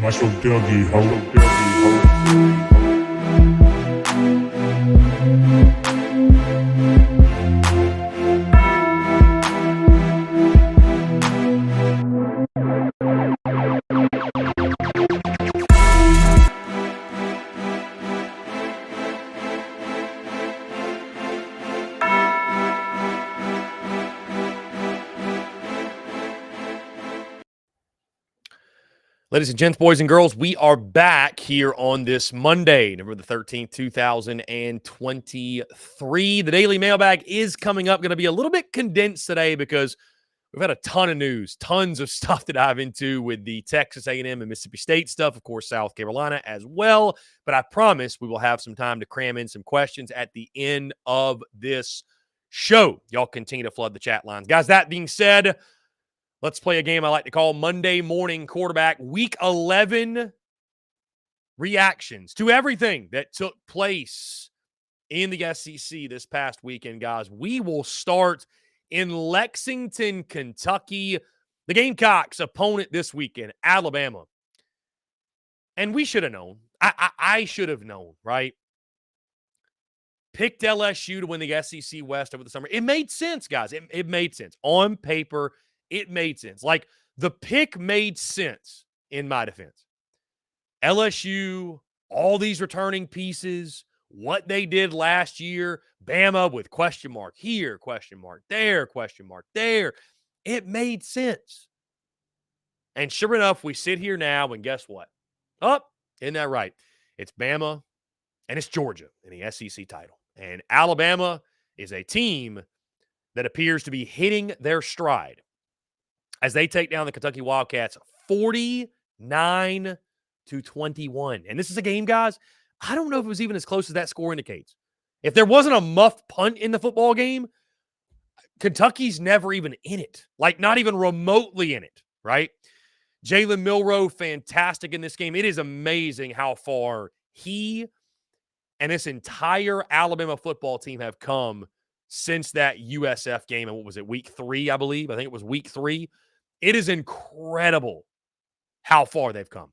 Mash your doggy hoe. Ladies and gents, boys and girls, we are back here on this Monday, November the 13th, 2023. The Daily Mailbag is coming up. Going to be a little bit condensed today because we've had a ton of news, tons of stuff to dive into with the Texas A&M and Mississippi State stuff, of course, South Carolina as well. But I promise we will have some time to cram in some questions at the end of this show. Y'all continue to flood the chat lines. Guys, that being said, let's play a game I like to call Monday Morning Quarterback. Week 11 reactions to everything that took place in the SEC this past weekend, guys. We will start in Lexington, Kentucky. The Gamecocks' opponent this weekend, Alabama. And we should have known. I should have known, right? Picked LSU to win the SEC West over the summer. It made sense, guys. It made sense. On paper, it made sense. Like, the pick made sense in my defense. LSU, all these returning pieces, what they did last year, Bama with question mark here, question mark there, question mark there. It made sense. And sure enough, we sit here now, and guess what? Oh, isn't that right? It's Bama and it's Georgia in the SEC title. And Alabama is a team that appears to be hitting their stride as they take down the Kentucky Wildcats 49-21. And this is a game, guys, I don't know if it was even as close as that score indicates. If there wasn't a muffed punt in the football game, Kentucky's never even in it. Like, not even remotely in it, right? Jalen Milroe, fantastic in this game. It is amazing how far he and this entire Alabama football team have come since that USF game. And what was it, week 3, I believe? I think it was week 3. It is incredible how far they've come.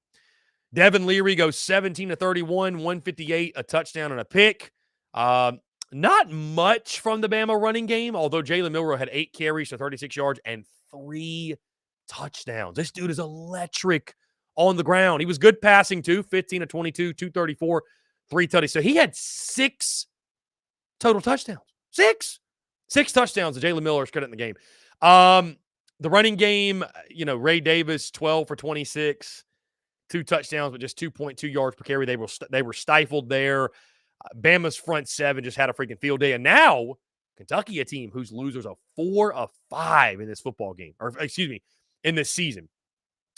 Devin Leary goes 17-31, 158, a touchdown and a pick. Not much from the Bama running game, although Jalen Milroe had 8 carries for 36 yards and 3 touchdowns. This dude is electric on the ground. He was good passing too, 15-22, 234, 3 tutties. So he had 6 total touchdowns. 6 touchdowns to Jalen Miller's credit in the game. The running game, Ray Davis, 12 for 26, 2 touchdowns, but just 2.2 yards per carry. They were stifled there. Bama's front 7 just had a freaking field day. And now, Kentucky, a team whose losers are 4 of 5 in this football game, in this season.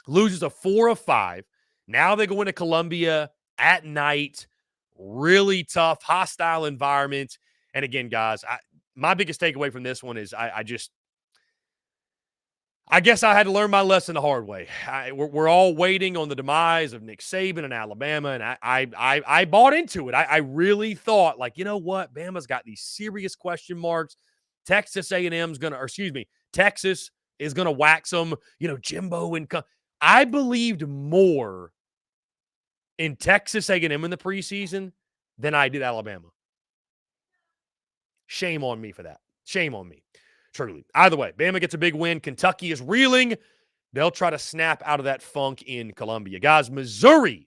Losers of 4 of 5. Now they go into Columbia at night. Really tough, hostile environment. And again, guys, my biggest takeaway from this one is I guess I had to learn my lesson the hard way. We're all waiting on the demise of Nick Saban and Alabama, and I bought into it. I really thought, like, you know what? Bama's got these serious question marks. Texas is going to wax them. Jimbo and I believed more in Texas A&M in the preseason than I did Alabama. Shame on me for that. Shame on me. Truly. Either way, Bama gets a big win. Kentucky is reeling. They'll try to snap out of that funk in Columbia. Guys, Missouri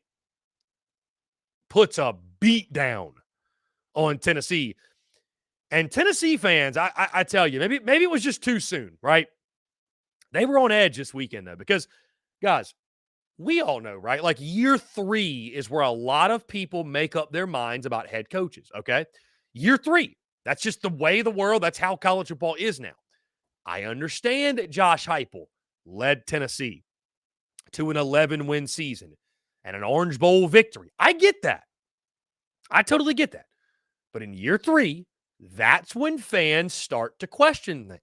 puts a beat down on Tennessee. And Tennessee fans, I tell you, maybe it was just too soon, right? They were on edge this weekend, though, because, guys, we all know, right? Like, year 3 is where a lot of people make up their minds about head coaches, okay? Year 3. That's just the way the world, that's how college football is now. I understand that Josh Heupel led Tennessee to an 11-win season and an Orange Bowl victory. I get that. I totally get that. But in year 3, that's when fans start to question things.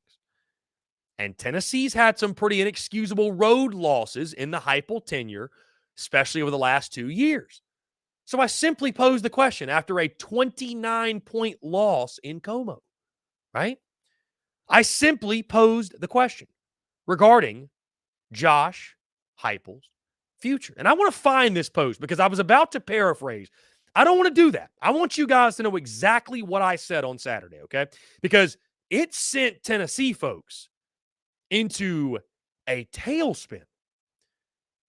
And Tennessee's had some pretty inexcusable road losses in the Heupel tenure, especially over the last 2 years. So I simply posed the question after a 29-point loss in Como, right? I simply posed the question regarding Josh Heupel's future. And I want to find this post because I was about to paraphrase. I don't want to do that. I want you guys to know exactly what I said on Saturday, okay? Because it sent Tennessee folks into a tailspin.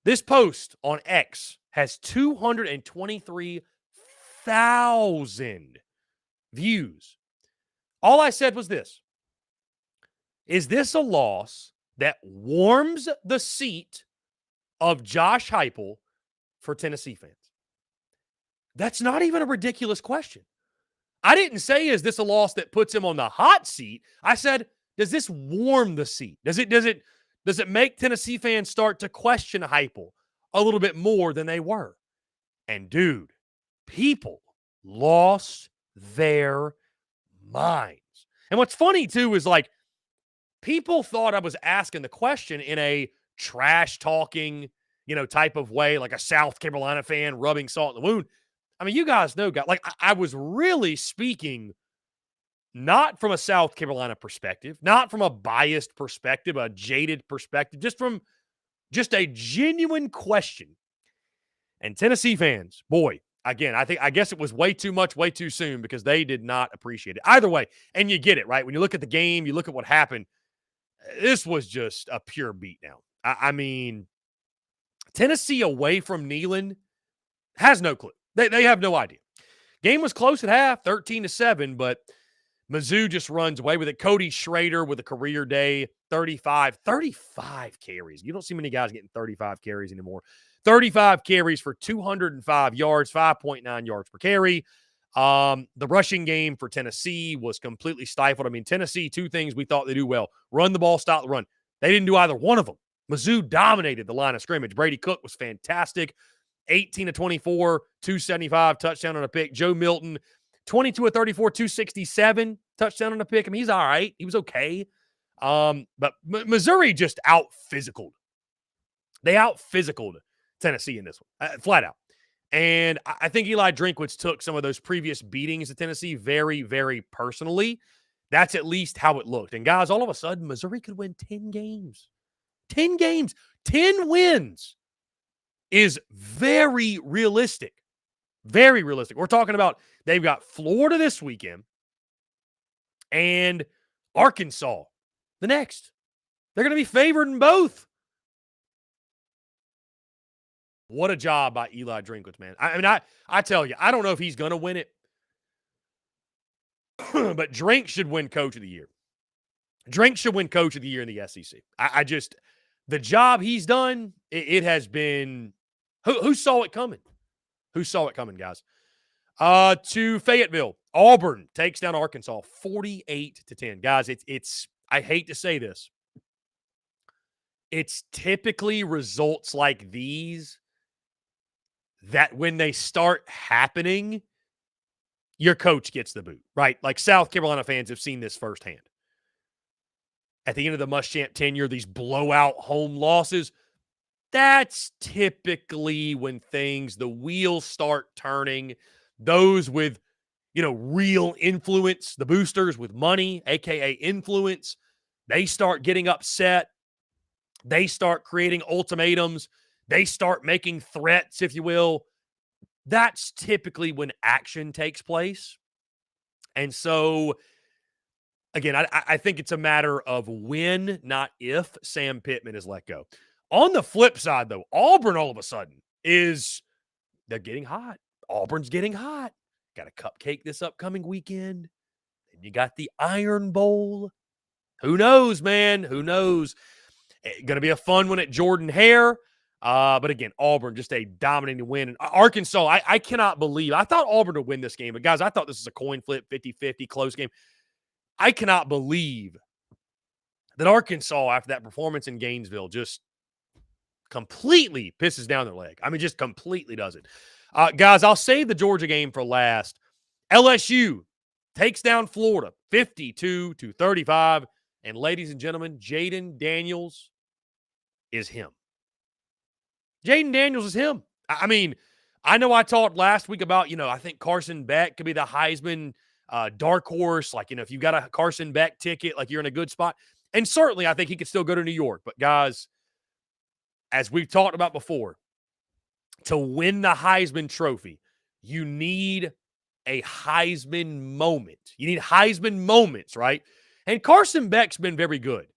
This post on X has 223,000 views. All I said was this. Is this a loss that warms the seat of Josh Heupel for Tennessee fans? That's not even a ridiculous question. I didn't say, is this a loss that puts him on the hot seat? I said, does this warm the seat? Does it make Tennessee fans start to question Heupel a little bit more than they were? And dude, people lost their minds. And what's funny too is like people thought I was asking the question in a trash talking, type of way, like a South Carolina fan rubbing salt in the wound. I mean, you guys know, like I was really speaking not from a South Carolina perspective, not from a biased perspective, a jaded perspective, just from a genuine question. And Tennessee fans, boy, again, I guess it was way too much, way too soon because they did not appreciate it. Either way, and you get it, right? When you look at the game, you look at what happened, this was just a pure beatdown. I mean, Tennessee away from Neyland has no clue. They have no idea. Game was close at half, 13-7, but Mizzou just runs away with it. Cody Schrader with a career day, 35 carries. You don't see many guys getting 35 carries anymore. 35 carries for 205 yards, 5.9 yards per carry. The rushing game for Tennessee was completely stifled. I mean, Tennessee, two things we thought they do well. Run the ball, stop the run. They didn't do either one of them. Mizzou dominated the line of scrimmage. Brady Cook was fantastic. 18-24, 275, touchdown on a pick. Joe Milton, 22-34, 267, touchdown on a pick. I mean, he's all right. He was okay. But Missouri just out-physicaled. They out-physicaled Tennessee in this one, flat out. And I think Eli Drinkwitz took some of those previous beatings to Tennessee very, very personally. That's at least how it looked. And guys, all of a sudden, Missouri could win 10 games. 10 games. 10 wins is very realistic. Very realistic. We're talking about they've got Florida this weekend and Arkansas the next. They're going to be favored in both. What a job by Eli Drinkwitz, man. I mean, I tell you, I don't know if he's going to win it, but Drink should win Coach of the Year. Drink should win Coach of the Year in the SEC. I just, the job he's done, it has been, who saw it coming? Who saw it coming, guys? To Fayetteville, Auburn takes down Arkansas 48-10. Guys, it's I hate to say this. It's typically results like these that when they start happening, your coach gets the boot, right? Like South Carolina fans have seen this firsthand. At the end of the Muschamp tenure, these blowout home losses, that's typically when the wheels start turning. Those with, real influence, the boosters with money, aka influence, they start getting upset. They start creating ultimatums. They start making threats, if you will. That's typically when action takes place. And so, again, I think it's a matter of when, not if, Sam Pittman is let go. On the flip side, though, Auburn all of a sudden they're getting hot. Auburn's getting hot. Got a cupcake this upcoming weekend. And you got the Iron Bowl. Who knows, man? Who knows? Going to be a fun one at Jordan-Hare. But again, Auburn, just a dominating win. And Arkansas, I cannot believe. I thought Auburn would win this game. But, guys, I thought this was a coin flip, 50-50, close game. I cannot believe that Arkansas, after that performance in Gainesville, just completely pisses down their leg. I mean, just completely does it. Guys, I'll save the Georgia game for last. LSU takes down Florida 52-35. And ladies and gentlemen, Jaden Daniels is him. Jaden Daniels is him. I mean, I know I talked last week about, I think Carson Beck could be the Heisman dark horse. Like, if you got a Carson Beck ticket, like you're in a good spot. And certainly I think he could still go to New York. But guys, as we've talked about before, to win the Heisman Trophy, you need a Heisman moment. You need Heisman moments, right? And Carson Beck's been very good.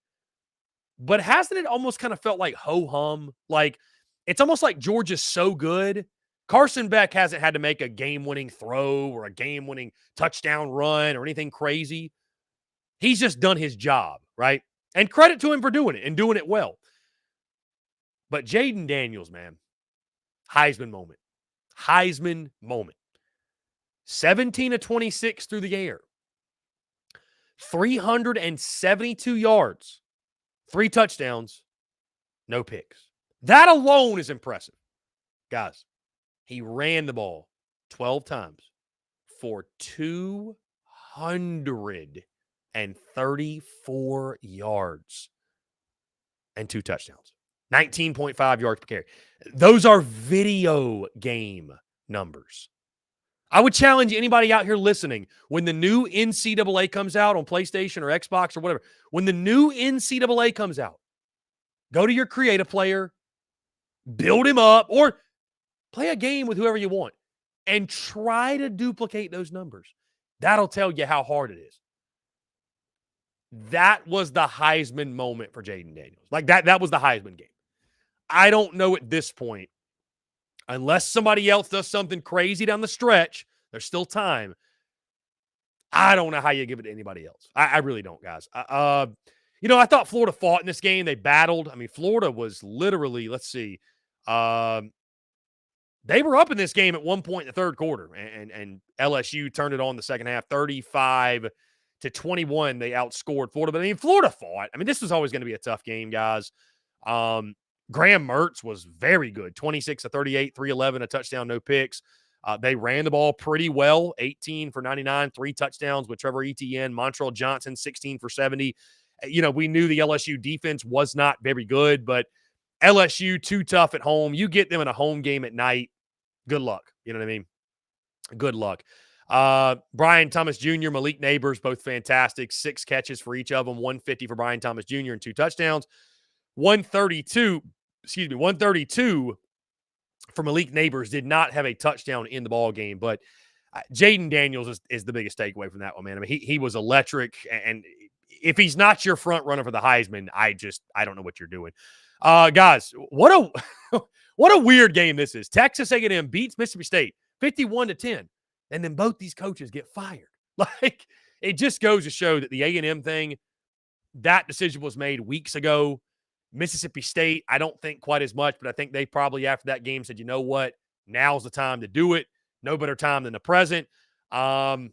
But hasn't it almost kind of felt like ho-hum? Like, it's almost like Georgia's so good. Carson Beck hasn't had to make a game-winning throw or a game-winning touchdown run or anything crazy. He's just done his job, right? And credit to him for doing it and doing it well. But Jaden Daniels, man, Heisman moment. Heisman moment. 17 of 26 through the air. 372 yards. 3 touchdowns. No picks. That alone is impressive. Guys, he ran the ball 12 times for 234 yards and 2 touchdowns. 19.5 yards per carry. Those are video game numbers. I would challenge anybody out here listening, when the new NCAA comes out on PlayStation or Xbox or whatever, when the new NCAA comes out, go to your creative player, build him up, or play a game with whoever you want and try to duplicate those numbers. That'll tell you how hard it is. That was the Heisman moment for Jaden Daniels. Like that was the Heisman game. I don't know at this point, unless somebody else does something crazy down the stretch, there's still time. I don't know how you give it to anybody else. I really don't, guys. I thought Florida fought in this game. They battled. I mean, Florida was literally, let's see, they were up in this game at one point in the third quarter, and LSU turned it on the second half, 35-21. They outscored Florida. But, I mean, Florida fought. I mean, this was always going to be a tough game, guys. Graham Mertz was very good, 26 of 38, 311, a touchdown, no picks. They ran the ball pretty well, 18 for 99, 3 touchdowns with Trevor Etienne. Montrell Johnson, 16 for 70. We knew the LSU defense was not very good, but LSU, too tough at home. You get them in a home game at night, good luck. You know what I mean? Good luck. Brian Thomas Jr., Malik Neighbors, both fantastic. 6 catches for each of them, 150 for Brian Thomas Jr. and 2 touchdowns. 132 for Malik Neighbors, did not have a touchdown in the ball game, but Jaden Daniels is the biggest takeaway from that one, man. I mean, he was electric, and if he's not your front runner for the Heisman, I don't know what you're doing. Guys, what a weird game this is. Texas A&M beats Mississippi State 51-10, and then both these coaches get fired. Like, it just goes to show that the A&M thing, that decision was made weeks ago. Mississippi State, I don't think quite as much, but I think they probably after that game said, you know what, now's the time to do it. No better time than the present. It's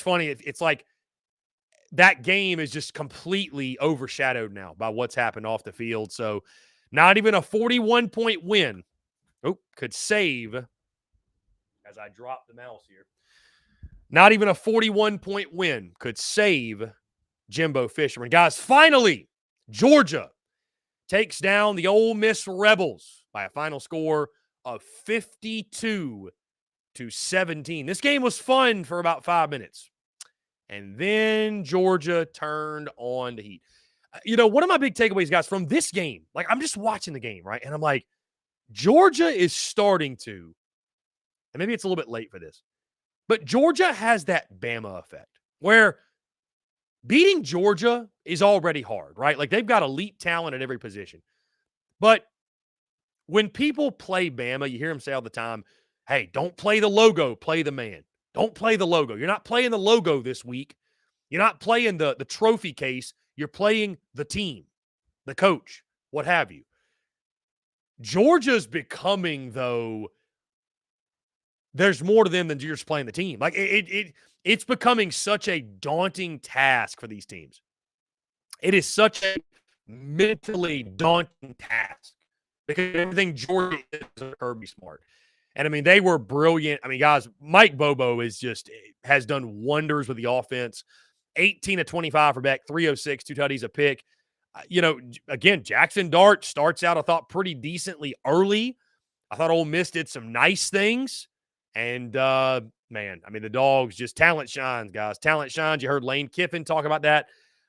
funny. It's like that game is just completely overshadowed now by what's happened off the field. So not even a 41-point win could save, as I drop the mouse here, not even a 41-point win could save Jimbo Fisherman. Guys, finally, Georgia takes down the Ole Miss Rebels by a final score of 52-17. This game was fun for about 5 minutes. And then Georgia turned on the heat. One of my big takeaways, guys, from this game, like I'm just watching the game, right? And I'm like, Georgia is starting to, and maybe it's a little bit late for this, but Georgia has that Bama effect where beating Georgia is already hard, right? Like they've got elite talent at every position. But when people play Bama, you hear them say all the time, hey, don't play the logo, play the man. Don't play the logo. You're not playing the logo this week. You're not playing the trophy case. You're playing the team, the coach, what have you. Georgia's becoming, though, there's more to them than just playing the team. Like it's becoming such a daunting task for these teams. It is such a mentally daunting task because everything Georgia is Kirby Smart. And, I mean, they were brilliant. I mean, guys, Mike Bobo has done wonders with the offense. 18 of 25 for Beck, 306, 2 tutties, a pick. Again, Jackson Dart starts out, I thought, pretty decently early. I thought Ole Miss did some nice things. And, man, I mean, the Dogs just talent shines, guys. Talent shines. You heard Lane Kiffin talk about that,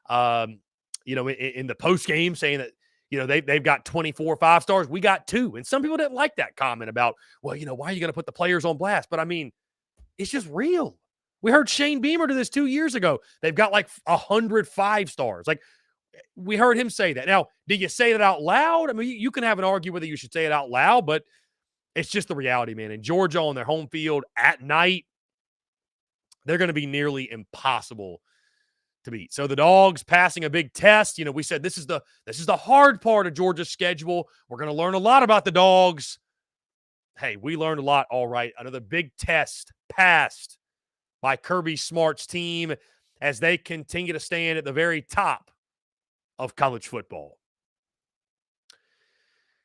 in the post game saying that they've got 24 5-stars. We got 2. And some people didn't like that comment about, well, why are you going to put the players on blast? But I mean, it's just real. We heard Shane Beamer do this 2 years ago. They've got like 100 5-stars. Like, we heard him say that. Now, do you say that out loud? I mean, you can have an argument whether you should say it out loud, but it's just the reality, man. And Georgia on their home field at night, they're going to be nearly impossible to beat. So the Dogs passing a big test. We said this is the hard part of Georgia's schedule. We're going to learn a lot about the Dogs. Hey, we learned a lot. All right, another big test passed by Kirby Smart's team as they continue to stand at the very top of college football.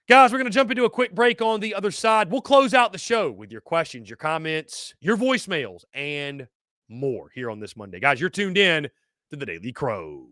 Guys, we're going to jump into a quick break on the other side. We'll close out the show with your questions, your comments, your voicemails, and more here on this Monday. Guys, you're tuned in to The Daily Crow.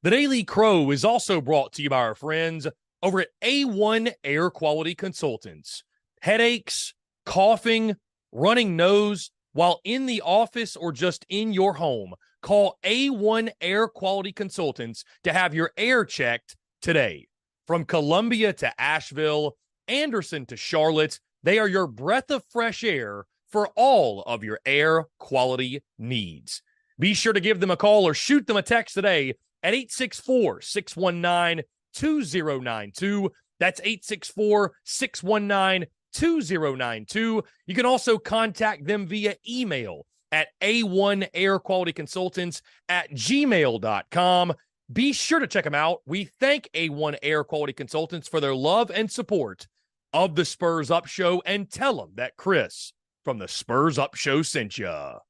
The Daily Crow is also brought to you by our friends over at A1 Air Quality Consultants. Headaches, coughing, running nose while in the office or just in your home. Call A1 Air Quality Consultants to have your air checked today. From Columbia to Asheville, Anderson to Charlotte, they are your breath of fresh air for all of your air quality needs. Be sure to give them a call or shoot them a text today at 864-619-2092. That's 864-619-2092. You can also contact them via email at a1airqualityconsultants@gmail.com. Be sure to check them out. We thank A1 Air Quality Consultants for their love and support of the Spurs Up Show, and tell them that Chris from the Spurs Up Show sent ya.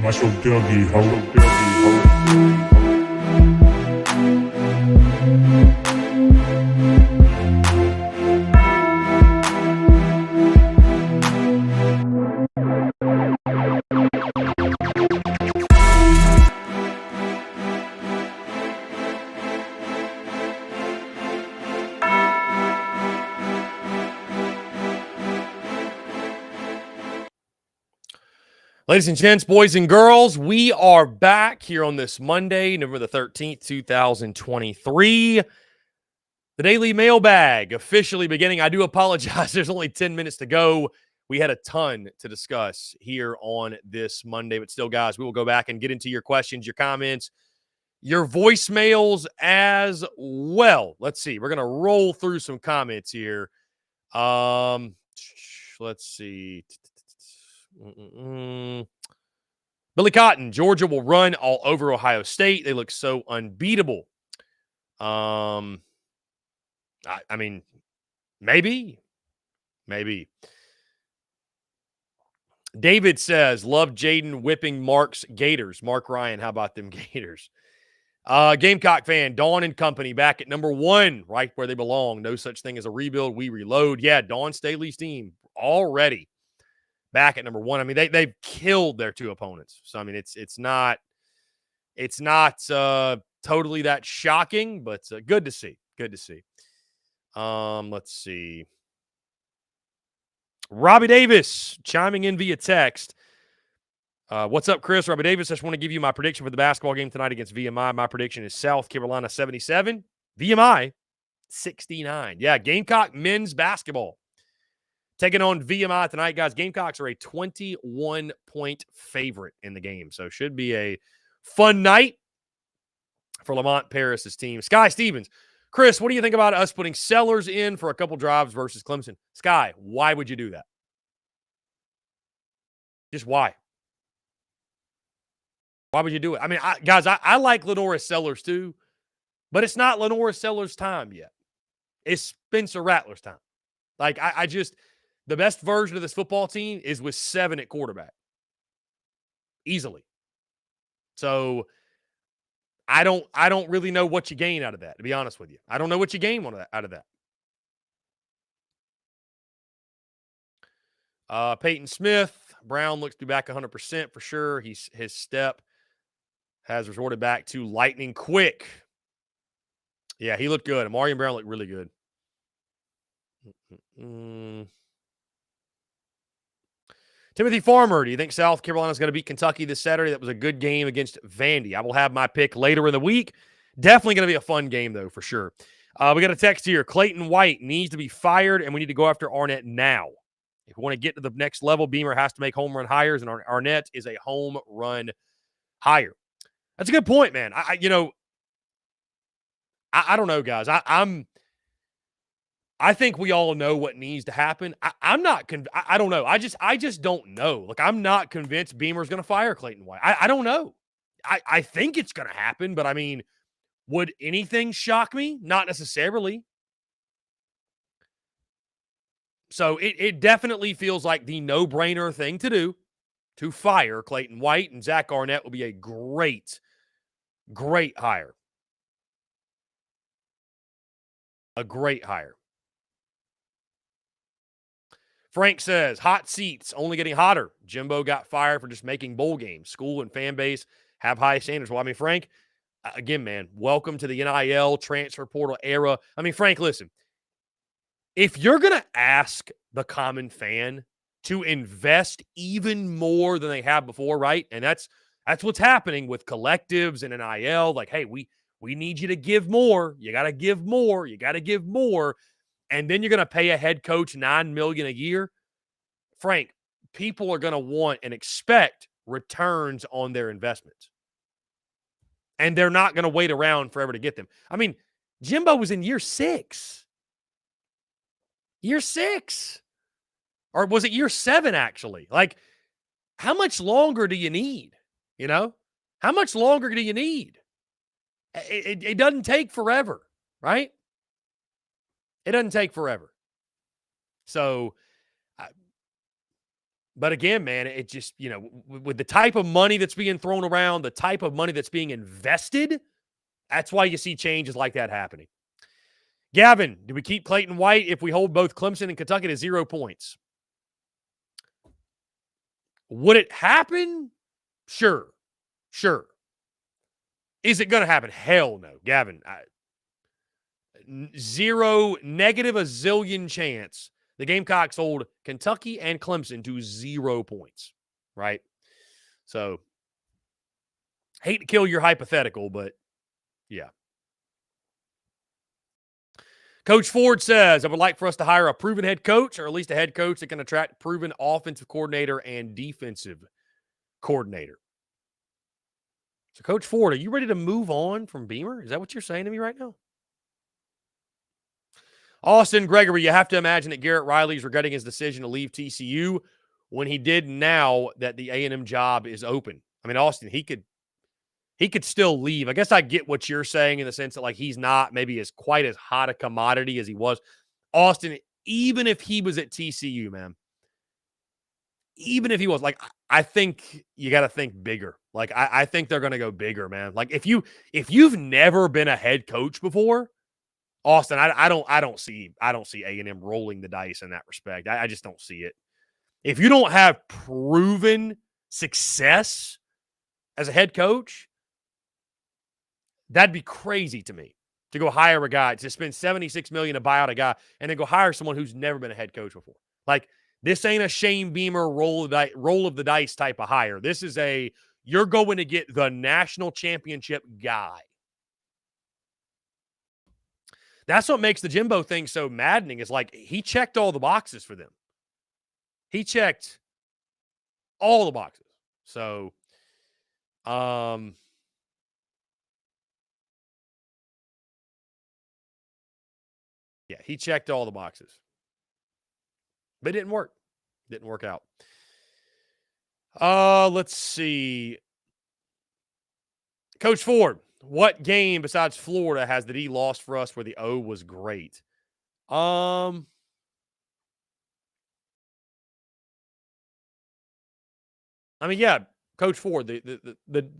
Muscle doggy ho. Ladies and gents, boys and girls, we are back here on this Monday, November the 13th, 2023. The Daily Mailbag officially beginning. I do apologize. There's only 10 minutes to go. We had a ton to discuss here on this Monday, but still, guys, we will go back and get into your questions, your comments, your voicemails as well. Let's see. We're going to roll through some comments here. Let's see. Billy Cotton, Georgia will run all over Ohio State. They look so unbeatable. I mean, maybe. David says, love Jaden whipping Mark's Gators. Mark Ryan, how about them Gators? Gamecock fan, Dawn and company back at number 1, right where they belong. No such thing as a rebuild. We reload. Yeah, Dawn Staley's team already back at number 1. I mean, they've killed their 2 opponents. So I mean, it's not totally that shocking, but good to see. Good to see. Let's see. Robbie Davis chiming in via text. What's up, Chris? Robbie Davis. I just want to give you my prediction for the basketball game tonight against VMI. My prediction is South Carolina 77, VMI 69. Yeah, Gamecock men's basketball taking on VMI tonight, guys. Gamecocks are a 21-point favorite in the game, so should be a fun night for Lamont Paris's team. Sky Stevens. Chris, what do you think about us putting Sellers in for a couple drives versus Clemson? Sky, why would you do that? Just why? Why would you do it? I mean, I like Lenora Sellers too, but it's not Lenora Sellers' time yet. It's Spencer Rattler's time. Like, the best version of this football team is with 7 at quarterback. Easily. So I don't really know what you gain out of that, to be honest with you. I don't know what you gain out of that. Peyton Smith, Brown looks to be back 100% for sure. His step has resorted back to lightning quick. Yeah, he looked good. Amarian Brown looked really good. Timothy Farmer, do you think South Carolina is going to beat Kentucky this Saturday? That was a good game against Vandy. I will have my pick later in the week. Definitely going to be a fun game, though, for sure. We got a text here. Clayton White needs to be fired, and we need to go after Arnett now. If we want to get to the next level, Beamer has to make home run hires, and Arnett is a home run hire. That's a good point, man. I don't know, guys. I think we all know what needs to happen. I'm not I don't know. I just don't know. Like, I'm not convinced Beamer's going to fire Clayton White. I don't know. I think it's going to happen, but I mean, would anything shock me? Not necessarily. So it definitely feels like the no-brainer thing to do to fire Clayton White, and Zach Arnett will be a great hire. A great hire. Frank says, hot seats, only getting hotter. Jimbo got fired for just making bowl games. School and fan base have high standards. Well, I mean, Frank, again, man, welcome to the NIL transfer portal era. I mean, Frank, listen, if you're going to ask the common fan to invest even more than they have before, right? And that's what's happening with collectives and NIL. Like, hey, we need you to give more. You got to give more. You got to give more. And then you're going to pay a head coach $9 million a year. Frank, people are going to want and expect returns on their investments. And they're not going to wait around forever to get them. I mean, Jimbo was in year 6. Year 6. Or was it year 7, actually? Like, how much longer do you need? You know? How much longer do you need? It doesn't take forever, right? It doesn't take forever. So, But again, man, it just, with the type of money that's being thrown around, the type of money that's being invested, that's why you see changes like that happening. Gavin, do we keep Clayton White if we hold both Clemson and Kentucky to 0 points? Would it happen? Sure. Is it going to happen? Hell no. Gavin, zero, negative a zillion chance the Gamecocks hold Kentucky and Clemson to 0 points, right? So, hate to kill your hypothetical, but yeah. Coach Ford says, I would like for us to hire a proven head coach, or at least a head coach that can attract proven offensive coordinator and defensive coordinator. So, Coach Ford, are you ready to move on from Beamer? Is that what you're saying to me right now? Austin Gregory, you have to imagine that Garrett Riley's regretting his decision to leave TCU when he did now that the A&M job is open. I mean, Austin, he could still leave. I guess I get what you're saying in the sense that, like, he's not maybe quite as hot a commodity as he was. Austin, even if he was at TCU, man, even if he was, like, I think you got to think bigger. Like, I think they're going to go bigger, man. Like, if you've never been a head coach before, Austin, I don't see A&M rolling the dice in that respect. I just don't see it. If you don't have proven success as a head coach, that'd be crazy to me to go hire a guy, to spend $76 million to buy out a guy, and then go hire someone who's never been a head coach before. Like, this ain't a Shane Beamer roll of the dice type of hire. This is you're going to get the national championship guy. That's what makes the Jimbo thing so maddening, is like, he checked all the boxes for them. He checked all the boxes. So, yeah, he checked all the boxes. But it didn't work. Didn't work out. Let's see. Coach Ford, what game besides Florida has the D lost for us where the O was great? I mean, yeah, Coach Ford, the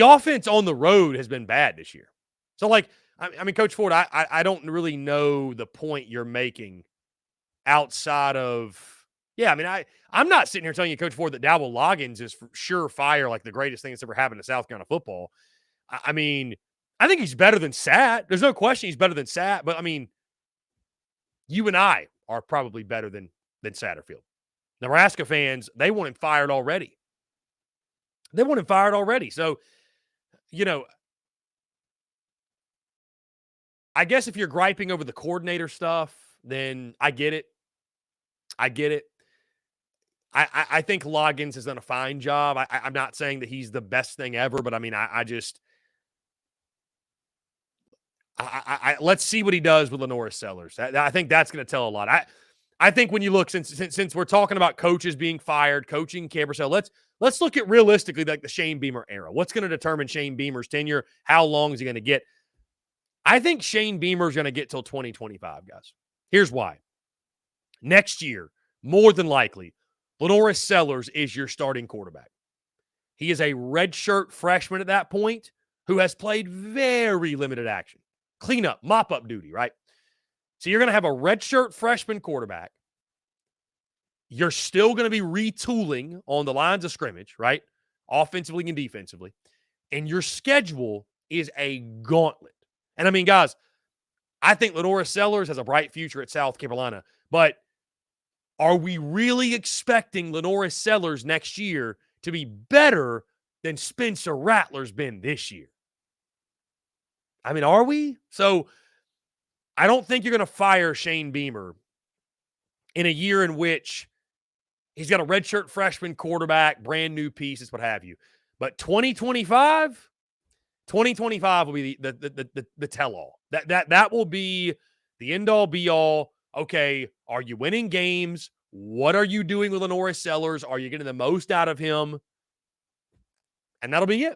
offense on the road has been bad this year. So, like, I mean, Coach Ford, I don't really know the point you're making outside of, yeah, I mean, I'm not sitting here telling you, Coach Ford, that Dowell Loggins is surefire, like the greatest thing that's ever happened to South Carolina football. I mean, I think he's better than Sat. There's no question he's better than Sat, but I mean, you and I are probably better than Satterfield. Nebraska fans, they want him fired already. So, I guess if you're griping over the coordinator stuff, then I get it. I think Loggins has done a fine job. I'm not saying that he's the best thing ever, but I mean, I let's see what he does with Lenora Sellers. I think that's going to tell a lot. I think when you look, since we're talking about coaches being fired, coaching carousel, let's look at realistically, like, the Shane Beamer era. What's going to determine Shane Beamer's tenure? How long is he going to get? I think Shane Beamer's going to get till 2025, guys. Here's why. Next year, more than likely, Lenora Sellers is your starting quarterback. He is a redshirt freshman at that point who has played very limited action. Cleanup, mop-up duty, right? So you're going to have a redshirt freshman quarterback. You're still going to be retooling on the lines of scrimmage, right? Offensively and defensively. And your schedule is a gauntlet. And I mean, guys, I think Lenora Sellers has a bright future at South Carolina. But are we really expecting Lenora Sellers next year to be better than Spencer Rattler's been this year? I mean, are we? So I don't think you're going to fire Shane Beamer in a year in which he's got a redshirt freshman quarterback, brand new pieces, what have you. But 2025 will be the tell-all. That will be the end-all, be-all. Okay, are you winning games? What are you doing with Lenora Sellers? Are you getting the most out of him? And that'll be it.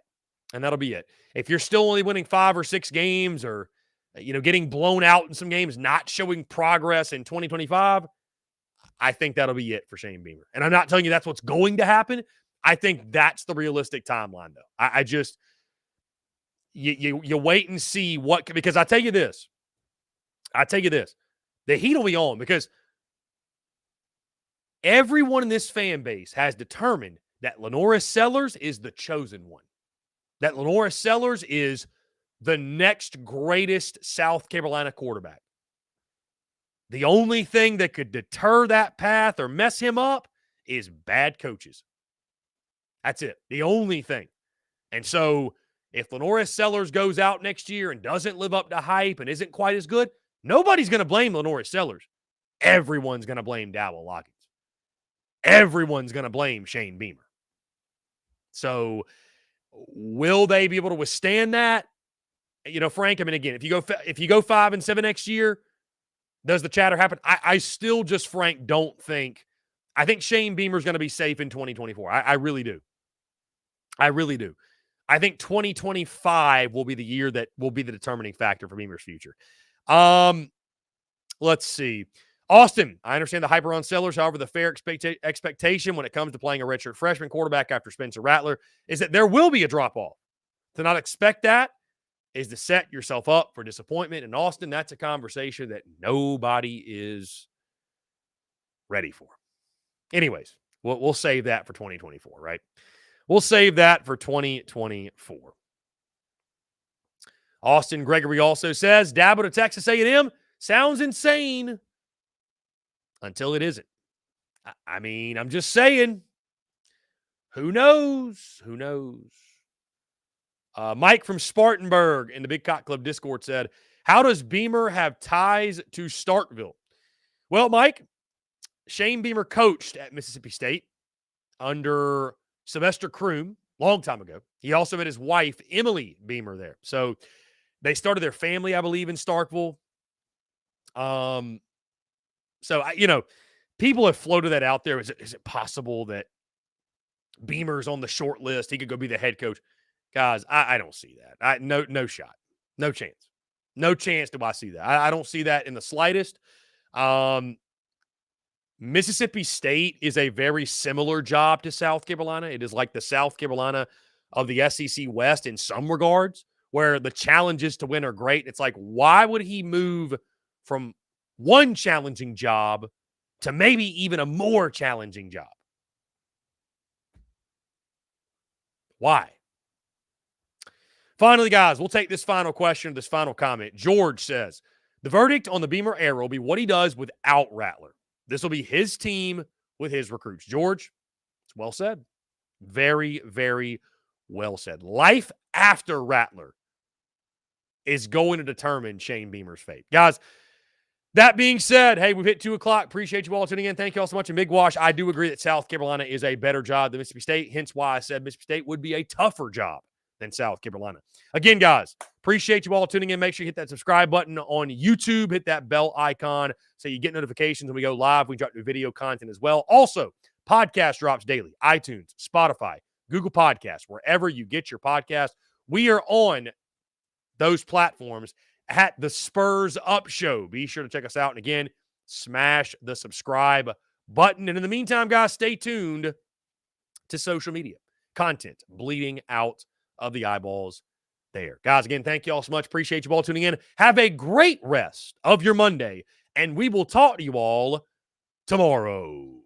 If you're still only winning 5 or 6 games, or, getting blown out in some games, not showing progress in 2025, I think that'll be it for Shane Beamer. And I'm not telling you that's what's going to happen. I think that's the realistic timeline, though. I just you wait and see what, because I tell you this, the heat will be on because everyone in this fan base has determined that Lenoris Sellers is the chosen one. That Lenoris Sellers is the next greatest South Carolina quarterback. The only thing that could deter that path or mess him up is bad coaches. That's it. The only thing. And so if Lenoris Sellers goes out next year and doesn't live up to hype and isn't quite as good, nobody's going to blame Lenoris Sellers. Everyone's going to blame Dowell Loggins. Everyone's going to blame Shane Beamer. So will they be able to withstand that? You know, Frank, I mean, again, if you go 5-7 next year, does the chatter happen? I still just, Frank, don't think. I think Shane Beamer's going to be safe in 2024. I really do. I really do. I think 2025 will be the year that will be the determining factor for Beamer's future. Let's see. Austin, I understand the hyper on Sellers. However, the fair expectation when it comes to playing a redshirt freshman quarterback after Spencer Rattler is that there will be a drop-off. To not expect that is to set yourself up for disappointment. And Austin, that's a conversation that nobody is ready for. Anyways, we'll save that for 2024, right? We'll save that for 2024. Austin Gregory also says, Dabo to Texas A&M sounds insane until it isn't. I mean, I'm just saying, who knows? Who knows? Mike from Spartanburg in the Big Cock Club Discord said, how does Beamer have ties to Starkville? Well, Mike, Shane Beamer coached at Mississippi State under Sylvester Croom long time ago. He also met his wife, Emily Beamer, there. So they started their family, I believe, in Starkville. So, you know, people have floated that out there. Is it possible that Beamer's on the short list? He could go be the head coach. Guys, I don't see that. No shot. No chance. No chance do I see that. I don't see that in the slightest. Mississippi State is a very similar job to South Carolina. It is like the South Carolina of the SEC West in some regards, where the challenges to win are great. It's like, why would he move from one challenging job to maybe even a more challenging job? Why? Finally, guys, we'll take this final question, this final comment. George says, the verdict on the Beamer era will be what he does without Rattler. This will be his team with his recruits. George, it's well said. Very, very well said. Life after Rattler is going to determine Shane Beamer's fate. Guys, that being said, hey, we've hit 2 o'clock. Appreciate you all tuning in. Thank you all so much. And Big Wash, I do agree that South Carolina is a better job than Mississippi State, hence why I said Mississippi State would be a tougher job than South Carolina. Again, guys, appreciate you all tuning in. Make sure you hit that subscribe button on YouTube. Hit that bell icon so you get notifications when we go live. We drop new video content as well. Also, podcast drops daily. iTunes, Spotify, Google Podcasts, wherever you get your podcast. We are on those platforms at the Spurs Up Show. Be sure to check us out. And again, smash the subscribe button. And in the meantime, guys, stay tuned to social media. Content bleeding out of the eyeballs there. Guys, again, thank you all so much. Appreciate you all tuning in. Have a great rest of your Monday, and we will talk to you all tomorrow.